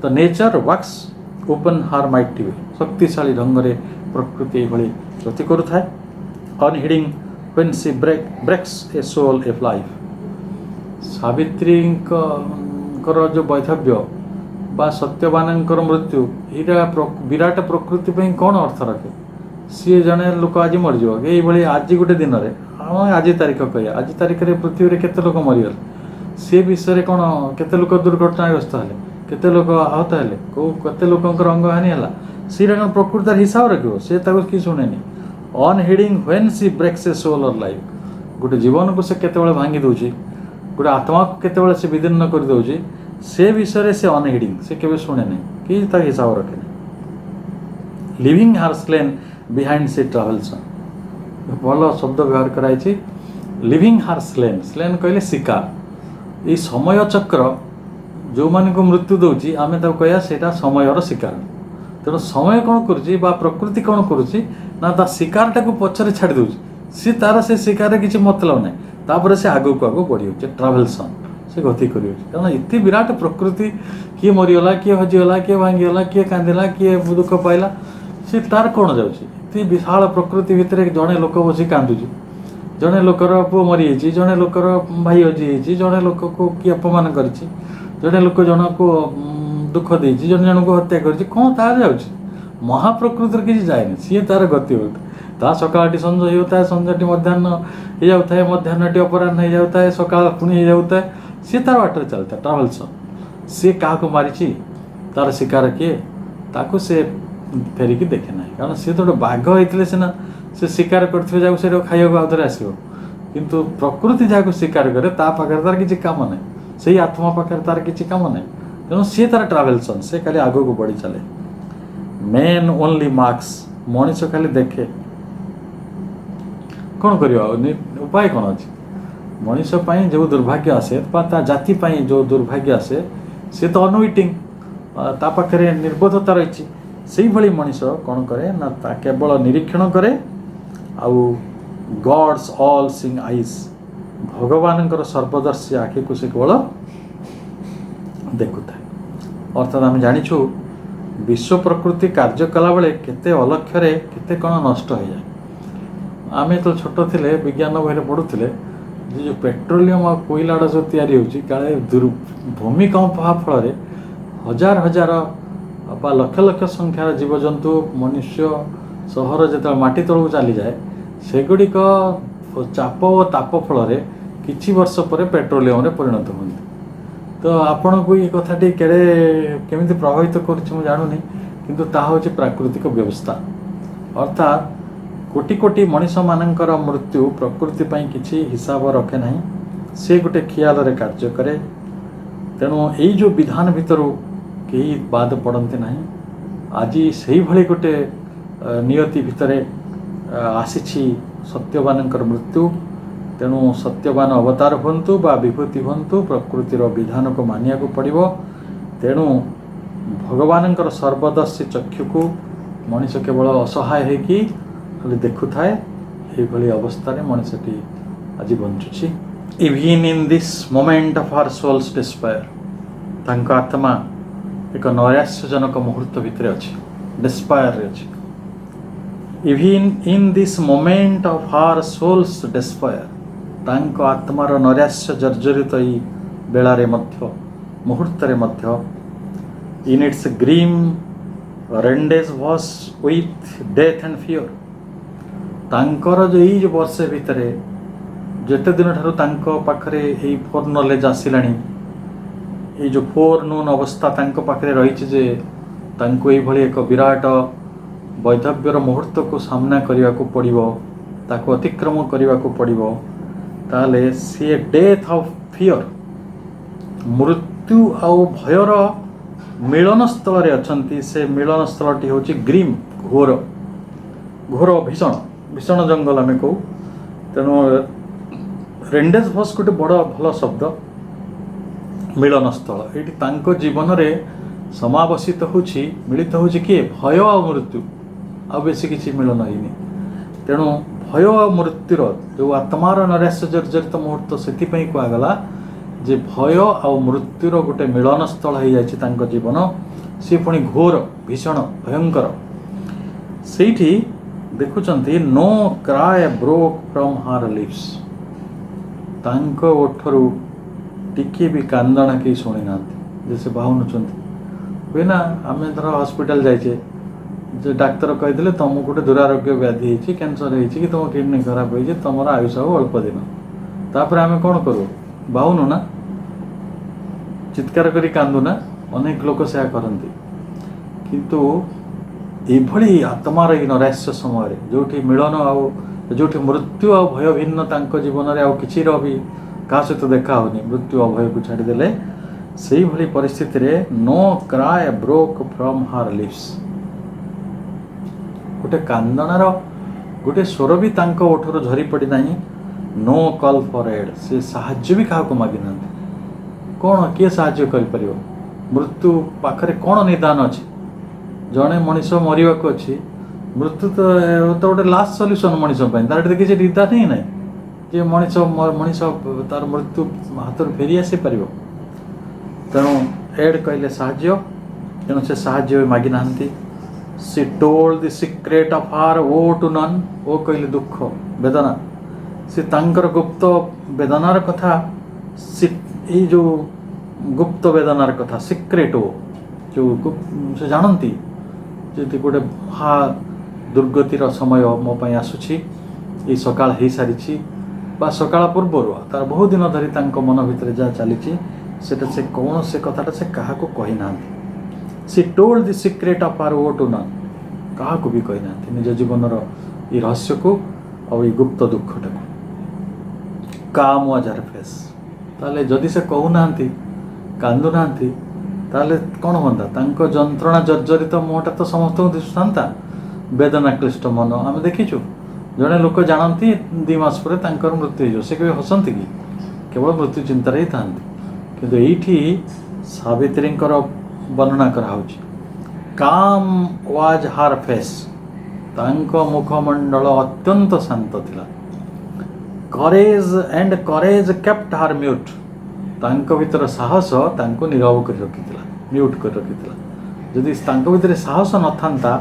The nature walks upon her mighty way. ଶକ୍ତିଶାଳୀ ଢଙ୍ଗରେ ପ୍ରକୃତି ଏଇଭଳି ଗତି କରୁଥାଏ। ଅନହିଡ଼ିଂ when she breaks a soul of life। ସାବିତ୍ରୀଙ୍କ जो वैधव्य बा सत्यवानଙ୍କର मृत्यु यहाँ विराट प्रकृति पे कौन अर्थ रखे सी जड़े लोक आज मरीज ये आज गोटे दिन में आज तारीख कह आज तारीख में पृथ्वी में केते लोक मरीगले सी विषय कौन केते लोक दुर्घटनाग्रस्त हेले केते लोक आहत हेले केते लोकंकर अंगहानि है सी प्रकृति हिसाब रखियो सी कि शुणेनि unheeding when she breaks a soul और लाइफ गोटे जीवन को से केते भांगी दौची गोटे आत्मा को केते से विदीर्ण कर दौची से विषय से अनहिडिंग से केवे शुणे नहीं कि हिसाब रखे लिविंग हार स्लेन बिहाइंड सी ट्रावेल्स भल शब्द व्यवहार कराई लिविंग हार स्लेन स्लेन कहले शिकार ये समय चक्र जो मान को मृत्यु दौची आम कह सेटा समयर शिकार तेणु समय कौन करुच्ची प्रकृति कौन करुच्ची ना ता शिकारटा को पछरे छाड़ी दौची सी तार से शिकार किसी मतलब ना तापर से आगू को आगू बढ़ी ट्रावेल्सन से गति कर कारण इतनी विराट प्रकृति किए मरीगला किए हजिगला किए भांगीगला किए कांदिला किए दुख पाइला सी तार कौन जाऊँगी विशाल प्रकृति भितर जड़े लोक बस कांदुची जड़े लोकर पुओ मरी जड़े लोकर भाई हजी जड़े लोक को किए अपमान कर जड़े लोक जन को दुख दे जन जन को हत्या कर कौन तार जाऊँगी महाप्रकृति किसी जाए सी तार गति होता ता सकाळटी संज होता है संजटी मध्याह्न हो जाता है मध्याह्नटी अपराह्न हो जाता है सकाळ पुणी हो जाता है सी तार बाटर चलता है ट्रावेल्स सी क्या मारी तार शिकार किए ताको से फेरिकी देखे ना कारण सी तो गोटे बाघ होते सीना से शिकार करते जहाँ से खाइबा आउे आसो किंतु प्रकृति जहाँ शिकार करे पाखे तार किसी काम ना से आत्मा पाखे तार किसी काम ना तेणु सी तार ट्रावेल्सन से खाली आग को बढ़ी चले मेन ओनली मार्क्स मनीष खाली देखे कौन कर उपाय कौन अच्छे मनीष जो दुर्भाग्य आसे जाति जो दुर्भाग्य आसे सी तो अनविटिंग ता पाखे निर्बोधता रही से भाई मनीष कौन करे ना केवल निरीक्षण करे आउ गॉड्स ऑल सिंग आईज भगवान सर्वदर्शी आखि को से केवल देखुता अर्थात आम जाचु विश्व प्रकृति कार्य कला बेले केते अलक्ष्य केते कौन नष्ट हो जाए आम तो छोट थे विज्ञान बही पढ़ुले जो पेट्रोलियम और कोयला जो तैयारी होची काले भूमिकंप हवा फल हजार हजार बा लक्ष लक्ष संख्यार जीवजंतु मनुष्य सहर जो माटी तलू चली जाए सेगुड़िक चाप और ताप फल किछि वर्ष पर पेट्रोलियम रे परिणत होती तो आपण को ये कथाटी केमी प्रभावित कर जानूनी किंतु ता हूँ प्राकृतिक व्यवस्था अर्थात कोटि कोटि मनीष मानकर मृत्यु प्रकृति पाई किछि हिसाब रखे नहीं से गोटे खियाल रे कार्य करे तेणु यही जो विधान भितर कहीं बाद पड़ते ना आज से भली गोटे नियति भितर आसी सत्यवान मृत्यु तेणु सत्यवान अवतार हूँ बा विभूति हूँ प्रकृतिर विधान को मानिया को पड़ो तेणु भगवान सर्वदर्शी चक्षु को मनीष केवल असहाय होगी खाली देखु थाए ये अवस्था मनीषटी आज बंचुची even in this moment of our soul's despair तांको आत्मा एक नैराश्यजनक मुहूर्त भितर अच्छी डिस्पायर अच्छी even in this moment of our soul's despair तांको आत्मार नैराश्य जर्जरित ई बेलारे मध्य मुहूर्तरे मध्य in its grim rendezvous with death and fear तांकर जो ये जो वर्षे भितर जेते दिन ठारू तांको पाखरे ये फोर नॉलेज आसिलानी ये जो फोर नून अवस्था तांको पाखरे रही जे तांको ये भली एक विराट वैधव्यर मुहूर्त को सामना करने को पड़ो ताको अतिक्रम करने को पड़ो ताले सी डेथ ऑफ फियर मृत्यु आउ भयर मिलन स्थल रे अछंती से मिलन स्थलटी होची ग्रीम घोर घोर भीषण भीषण जंगल आम कहू तेणु रेंडेज भस गोटे बड़ भल शब्द मिलन स्थल ये जीवन रे समावेशित होची मिलित होची किए भय आ मृत्यु आ बेसी किसी मिलन होनी तेणु भय आ मृत्युर जो आत्मार नैराश्य जर्जरित मुहूर्त से कहगला जे भय आ मृत्युर गोटे मिलन स्थल हो जाए जीवन सी पुणी घोर भीषण भयंकर से देखुंट नो क्राय ब्रोक फ्रॉम हार लिप्स तांको ओठरू टिके भी कांदना के शुणी ना ଯେ ସେ ବାହୁନୁଛନ୍ତି। ହୁଏ ନା ଆମେ ଧର ହସ୍ପିଟାଲ ଯାଇଛେ, ଯେ ଡାକ୍ତର କହିଥିଲେ ତୁମକୁ ଗୋଟେ ଦୁରାରୋଗ୍ୟ ବ୍ୟାଧି ହେଇଛି, କ୍ୟାନ୍ସର ହେଇଛି କି ତୁମ କିଡ଼ନୀ ଖରାପ ହେଇଛି, ତୁମର ଆୟୁଷ ଆଉ ଅଳ୍ପ ଦିନ। ତାପରେ ଆମେ କ'ଣ କରୁ? ବାହୁନୁ ନା, ଚିତ୍କାର କରି କାନ୍ଦୁ ନା। ଅନେକ ଲୋକ ସେୟା କରନ୍ତି। କିନ୍ତୁ ଏଭଳି ଆତ୍ମାର ଏଇ ନୈରାଶ୍ୟ ସମୟରେ ଯେଉଁଠି ମିଳନ ଆଉ ଯେଉଁଠି ମୃତ୍ୟୁ ଆଉ ଭୟ ଭିନ୍ନ ତାଙ୍କ ଜୀବନରେ ଆଉ କିଛିର ବି କାହା ସହିତ ଦେଖା ହେଉନି, ମୃତ୍ୟୁ ଅଭୟକୁ ଛାଡ଼ିଦେଲେ, ସେଇଭଳି ପରିସ୍ଥିତିରେ no cry broke from her lips, ଗୋଟେ କାନ୍ଦଣାର ଗୋଟେ ସ୍ୱର ବି ତାଙ୍କ ଓଠରୁ ଝରି ପଡ଼ିନାହିଁ। ନୋ କଲ୍ ଫର୍ ଏଡ୍, ସେ ସାହାଯ୍ୟ ବି କାହାକୁ ମାଗିନାହାନ୍ତି। କ'ଣ କିଏ ସାହାଯ୍ୟ କରିପାରିବ? ମୃତ୍ୟୁ ପାଖରେ କ'ଣ ନିଦାନ ଅଛି? ଜଣେ ମଣିଷ ମରିବାକୁ ଅଛି, ମୃତ୍ୟୁ ତ ଗୋଟେ ଲାଷ୍ଟ ସଲ୍ୟୁସନ୍ ମଣିଷ ପାଇଁ, ତାର ଏଠି କିଛି ନିଦାନ ହିଁ ନାହିଁ ଯେ ମଣିଷ ତାର ମୃତ୍ୟୁ ହାତରୁ ଫେରି ଆସିପାରିବ। ତେଣୁ ଏଡ୍ କହିଲେ ସାହାଯ୍ୟ, ତେଣୁ ସେ ସାହାଯ୍ୟ ବି ମାଗିନାହାନ୍ତି। She told the secret of her ଓ ଟୁ ନନ୍, ଓ କହିଲେ ଦୁଃଖ ବେଦନା, ସେ ତାଙ୍କର ଗୁପ୍ତ ବେଦନାର କଥା, ଏଇ ଯେଉଁ ଗୁପ୍ତ ବେଦନାର କଥା, ସିକ୍ରେଟ୍ ଓ ଯେଉଁ ସେ ଜାଣନ୍ତି ଯଦି ଗୋଟେ ଦୁର୍ଗତିର ସମୟ ମୋ ପାଇଁ ଆସୁଛି, ଏଇ ସକାଳ ହେଇସାରିଛି ବା ସକାଳ ପୂର୍ବରୁ ତାର ବହୁ ଦିନ ଧରି ତାଙ୍କ ମନ ଭିତରେ ଯାହା ଚାଲିଛି ସେଟା ସେ କୌଣସି କଥାଟା ସେ କାହାକୁ କହିନାହାନ୍ତି। C told the secret of her ଓ ଟୁ ନନ୍, କାହାକୁ ବି କହିନାହାନ୍ତି ନିଜ ଜୀବନର ଏଇ ରହସ୍ୟକୁ ଆଉ ଏଇ ଗୁପ୍ତ ଦୁଃଖଟାକୁ। କାମ୍ ୱାଜ୍ ହର୍ ଫେସ୍, ତାହେଲେ ଯଦି ସେ କହୁନାହାନ୍ତି, କାନ୍ଦୁନାହାନ୍ତି, ତାହେଲେ କ'ଣ ହୁଅନ୍ତା? ତାଙ୍କ ଯନ୍ତ୍ରଣା ଜର୍ଜରିତ ମୁହଁଟା ତ ସମସ୍ତଙ୍କୁ ଦିଶୁଥାନ୍ତା। ବେଦନା କ୍ଲିଷ୍ଟ ମନ ଆମେ ଦେଖିଛୁ। ଜଣେ ଲୋକ ଜାଣନ୍ତି 2 ମାସ ପରେ ତାଙ୍କର ମୃତ୍ୟୁ ହେଇଯିବ, ସେ କେବେ ହସନ୍ତି କି? କେବଳ ମୃତ୍ୟୁ ଚିନ୍ତାରେ ହିଁ ଥାନ୍ତି। କିନ୍ତୁ ଏଇଠି ସାବିତ୍ରୀଙ୍କର ବର୍ଣ୍ଣନା କରାହେଉଛି। କାମ୍ ୱାଜ୍ ହାର୍ ଫେସ୍, ତାଙ୍କ ମୁଖମଣ୍ଡଳ ଅତ୍ୟନ୍ତ ଶାନ୍ତ ଥିଲା। କରେଜ୍ କେପ୍ଟ ହାର୍ ମ୍ୟୁଟ୍, ତାଙ୍କ ଭିତର ସାହସ ତାଙ୍କୁ ନିରବ କରି ରଖିଥିଲା, ମ୍ୟୁଟ୍ କରି ରଖିଥିଲା। ଯଦି ତାଙ୍କ ଭିତରେ ସାହସ ନଥାନ୍ତା,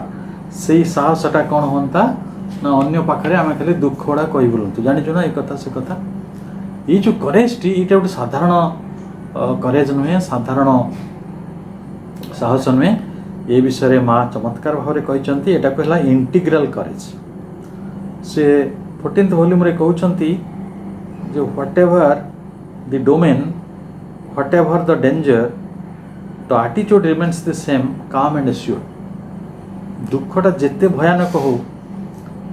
ସେଇ ସାହସଟା କ'ଣ ହୁଅନ୍ତା ନା ଅନ୍ୟ ପାଖରେ ଆମେ ଖାଲି ଦୁଃଖ ଗୁଡ଼ା କହି ବୁଲନ୍ତୁ, ଜାଣିଛୁ ନା ଏ କଥା ସେ କଥା। ଏଇ ଯେଉଁ କରେଜଟି, ଏଇଟା ଗୋଟେ ସାଧାରଣ କରେଜ ନୁହେଁ, ସାଧାରଣ ସାହସ ନୁହେଁ। ଏ ବିଷୟରେ ମା ଚମତ୍କାର ଭାବରେ କହିଛନ୍ତି, ଏଟାକୁ ହେଲା ଇଣ୍ଟିଗ୍ରାଲ କରେଜ। ସେ 14th ଭଲ୍ୟୁମ୍ରେ କହୁଛନ୍ତି ଯେ whatever the domain, whatever the danger, the ଆଟିଚ୍ୟୁଡ୍ remains the same, calm and assured. ଦୁଃଖଟା ଯେତେ ଭୟାନକ ହଉ,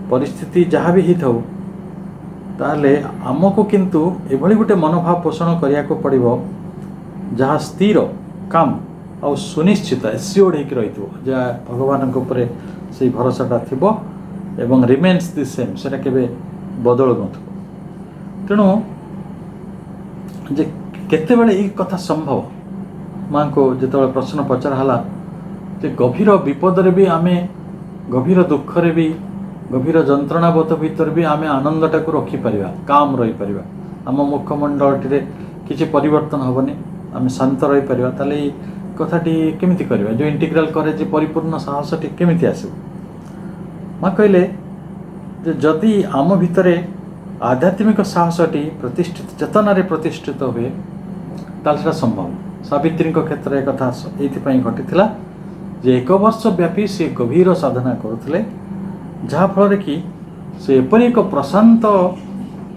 ପରିସ୍ଥିତି ଯାହା ବି ହେଇଥାଉ, ତାହେଲେ ଆମକୁ କିନ୍ତୁ ଏଭଳି ଗୋଟେ ମନୋଭାବ ପୋଷଣ କରିବାକୁ ପଡ଼ିବ ଯାହା ସ୍ଥିର, କାମ୍ ଆଉ ସୁନିଶ୍ଚିତ, ଏସ୍ୟୁର୍ଡ ହେଇକି ରହିଥିବ, ଯାହା ଭଗବାନଙ୍କ ଉପରେ ସେଇ ଭରସାଟା ଥିବ ଏବଂ ରିମେନ୍ସ ଦି ସେମ୍, ସେଟା କେବେ ବଦଳୁ ନଥିବ। ତେଣୁ ଯେ କେତେବେଳେ ଏଇ କଥା ସମ୍ଭବ, ମାଆଙ୍କୁ ଯେତେବେଳେ ପ୍ରଶ୍ନ ପଚରା ହେଲା ଯେ ଗଭୀର ବିପଦରେ ବି ଆମେ, ଗଭୀର ଦୁଃଖରେ ବି, ଗଭୀର ଯନ୍ତ୍ରଣାବୋଧ ଭିତରେ ବି ଆମେ ଆନନ୍ଦଟାକୁ ରଖିପାରିବା, କାମ୍ ରହିପାରିବା, ଆମ ମୁଖମଣ୍ଡଳଟିରେ କିଛି ପରିବର୍ତ୍ତନ ହେବନି, ଆମେ ଶାନ୍ତ ରହିପାରିବା, ତାହେଲେ ଏଇ କଥାଟି କେମିତି କରିବା? ଯେଉଁ ଇଣ୍ଟିଗ୍ରାଲ କରେ ଯେ ପରିପୂର୍ଣ୍ଣ ସାହସଟି କେମିତି ଆସିବ? ମା କହିଲେ ଯେ ଯଦି ଆମ ଭିତରେ ଆଧ୍ୟାତ୍ମିକ ସାହସଟି ପ୍ରତିଷ୍ଠିତ, ଚେତନାରେ ପ୍ରତିଷ୍ଠିତ ହୁଏ, ତାହେଲେ ସେଟା ସମ୍ଭବ। ସାବିତ୍ରୀଙ୍କ କ୍ଷେତ୍ରରେ କଥା ଏଇଥିପାଇଁ ଘଟିଥିଲା ଯେ 1 ବର୍ଷ ବ୍ୟାପୀ ସେ ଗଭୀର ସାଧନା କରୁଥିଲେ, ଯାହାଫଳରେ କି ସେ ଏପରି ଏକ ପ୍ରଶାନ୍ତ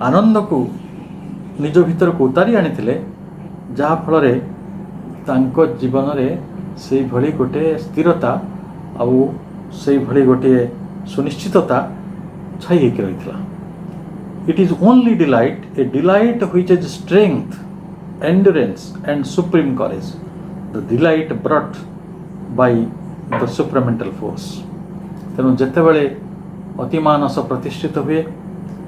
ଆନନ୍ଦକୁ ନିଜ ଭିତରକୁ ଉତାରି ଆଣିଥିଲେ, ଯାହାଫଳରେ ତାଙ୍କ ଜୀବନରେ ସେଇଭଳି ଗୋଟିଏ ସ୍ଥିରତା ଆଉ ସେଇଭଳି ଗୋଟିଏ ସୁନିଶ୍ଚିତତା ଛାଇ ହେଇକି ରହିଥିଲା। It is only delight, A delight which is strength, endurance and supreme courage, the delight brought by the supramental force। ତେଣୁ ଯେତେବେଳେ ଅତିମାନସ ପ୍ରତିଷ୍ଠିତ ହୁଏ,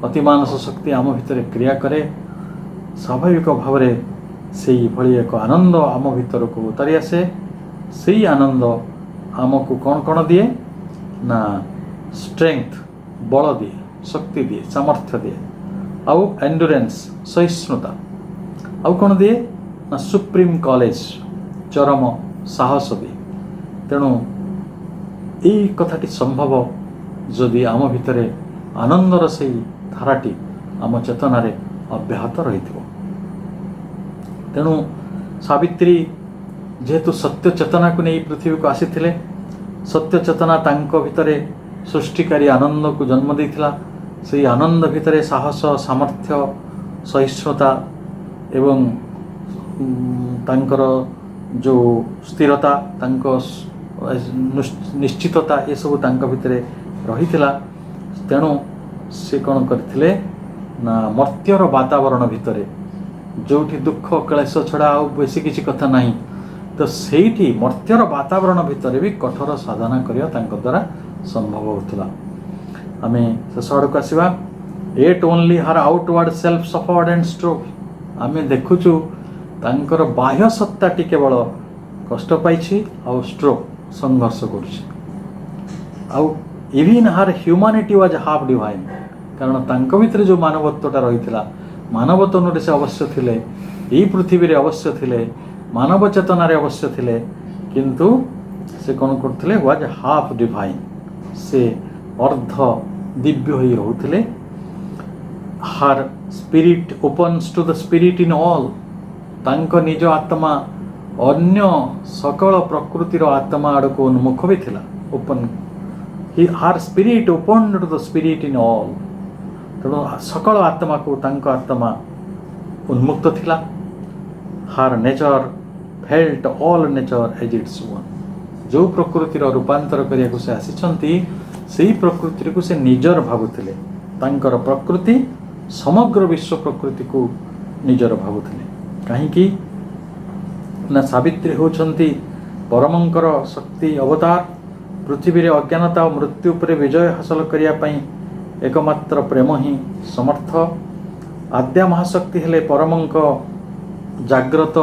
ଅତିମାନସ ଶକ୍ତି ଆମ ଭିତରେ କ୍ରିୟା କରେ, ସ୍ୱାଭାବିକ ଭାବରେ ସେଇଭଳି ଏକ ଆନନ୍ଦ ଆମ ଭିତରକୁ ଉତାରି ଆସେ। ସେଇ ଆନନ୍ଦ ଆମକୁ କ'ଣ କ'ଣ ଦିଏ ନା ଷ୍ଟ୍ରେଙ୍ଗଥ୍, ବଳ ଦିଏ, ଶକ୍ତି ଦିଏ, ସାମର୍ଥ୍ୟ ଦିଏ, ଆଉ ଏଣ୍ଡୁରେନ୍ସ, ସହିଷ୍ଣୁତା, ଆଉ କ'ଣ ଦିଏ ନା ସୁପ୍ରିମ୍ କରେଜ, ଚରମ ସାହସ ଦିଏ। ତେଣୁ ଏଇ କଥାଟି ସମ୍ଭବ ଯଦି ଆମ ଭିତରେ ଆନନ୍ଦର ସେଇ ଧାରାଟି ଆମ ଚେତନାରେ ଅବ୍ୟାହତ ରହିଥିବ। ତେଣୁ ସାବିତ୍ରୀ जेहेतु सत्य चेतना को नहीं पृथ्वी को आसीथिले सत्य चेतना तांको भितरे सृष्टिकारी आनंद को जन्म देइथिला से आनंद भितरे साहस सामर्थ्य सहिष्णुता एवं तांकर जो स्थिरता तांको निश्चितता ये सब तांको भितरे रहिथिला तेणु से कौन करथिले ना मर्त्यर वातावरण भितरे जोठी दुख क्लेश छड़ा आ बेसी किसी कथा नहीं तो सेठी मर्त्यर वातावरण भितरे भी कठोर साधना करिया तांको द्वारा संभव होतला। आमे शेष आड़क आसवा at only her outward self suffered and strove आमे देखुचु तांकर बाह्य सत्ता टी केवल कष्ट पाइछि आ स्ट्रोक संघर्ष करुछि आउ even her humanity was half divine कारण तांको भितर जो मानवत्वटा रहिथिला मानवत्व से अवश्य थिले यही पृथ्वी रे अवश्य थिले मानव चेतना रे अवश्य थिले किंतु से कौन करथिले वाज हाफ डिवाइन से अर्ध दिव्य होई रहुथिले her spirit opens to the spirit in all तांको निज आत्मा अन्य सकल प्रकृतिर आत्मा आड़ को उन्मुख भी थिला open her spirit open to the spirit in all तेणु सकल आत्मा को तांको आत्मा उन्मुक्त थिला her nature felt all nature as its one जो प्रकृतिर रूपांतर करिया से आसीचंती सेही प्रकृति को से निजर भावुथिले तांकर प्रकृति समग्र विश्व प्रकृति को निजर भावुथिले काहीकि ना सावित्री होचंती परमंकर शक्ति अवतार पृथ्वी रे अज्ञानता और मृत्यु पर विजय हासिल करिया पई एकमात्र प्रेम ही समर्थ आद्या महाशक्ति हेले परमंक जाग्रत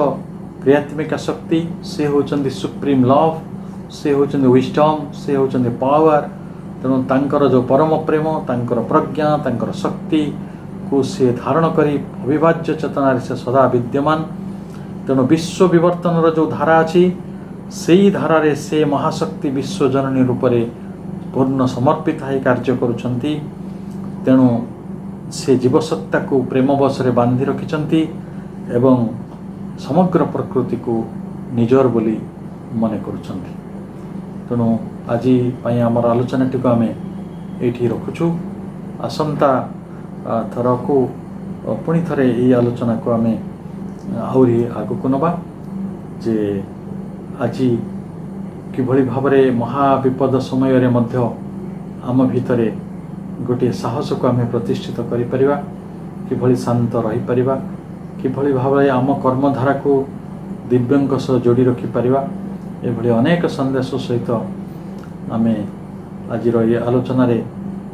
क्रियात्मिक शक्ति से होचंती सुप्रीम लव से होचंती विजडम से होचंती पावर तेणु तांकर जो परम प्रेम तांकर प्रज्ञा तांकर शक्ति को से धारण करी अविभाज्य चेतना से सदा विद्यमान तेणु विश्व विवर्तन जो धारा अच्छी से धारा रे से महाशक्ति विश्व जननी रूप से पूर्ण समर्पित है कार्य करुछंती तेणु से जीवसत्ता को प्रेम बस रे बांधि रखिछंती एवं समग्र प्रकृति को निजर बोली मने करुछंती तेणु आज पाई आमर आलोचना टी को आम ये रखुचु आसंता थर को पुणी थरे ये आलोचना को आम आहरी आगक नवा जे आज किभली भाव महाविपद समय रे मध्य आम भितरे गोटे साहस को आम प्रतिष्ठित करिपरिबा किभली शांत रही परिबा किभली भाव आम कर्मधारा को दिव्यंक सह जोड़ी रखि परिबा एभली अनेक संदेश सहित आम आज ये आलोचना रे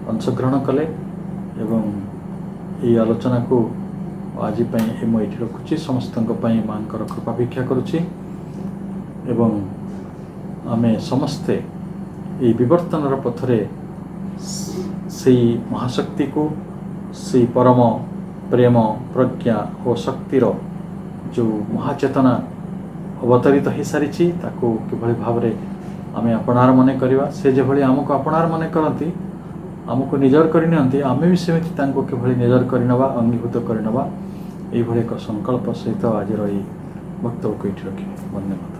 अंशग्रहण कले एवं ये आलोचना को आज मुझे रखुची समस्त माँ कृपा भिक्षा करुची एवं आमे समस्ते ये विवर्तन पथरे से महाशक्ति को से परम प्रेम प्रज्ञा और शक्तिर जो महाचेतना अवतरित हो सारी किभली भाव में आम अपनार मन करवा से जो भली आमको अपनार मन करती आमको निजर करनी आम भी सेमती किभली निजर करनवा अंगीभूत करनवा ये एक संकल्प सहित आज वक्तव्य को ये रखिए। धन्यवाद।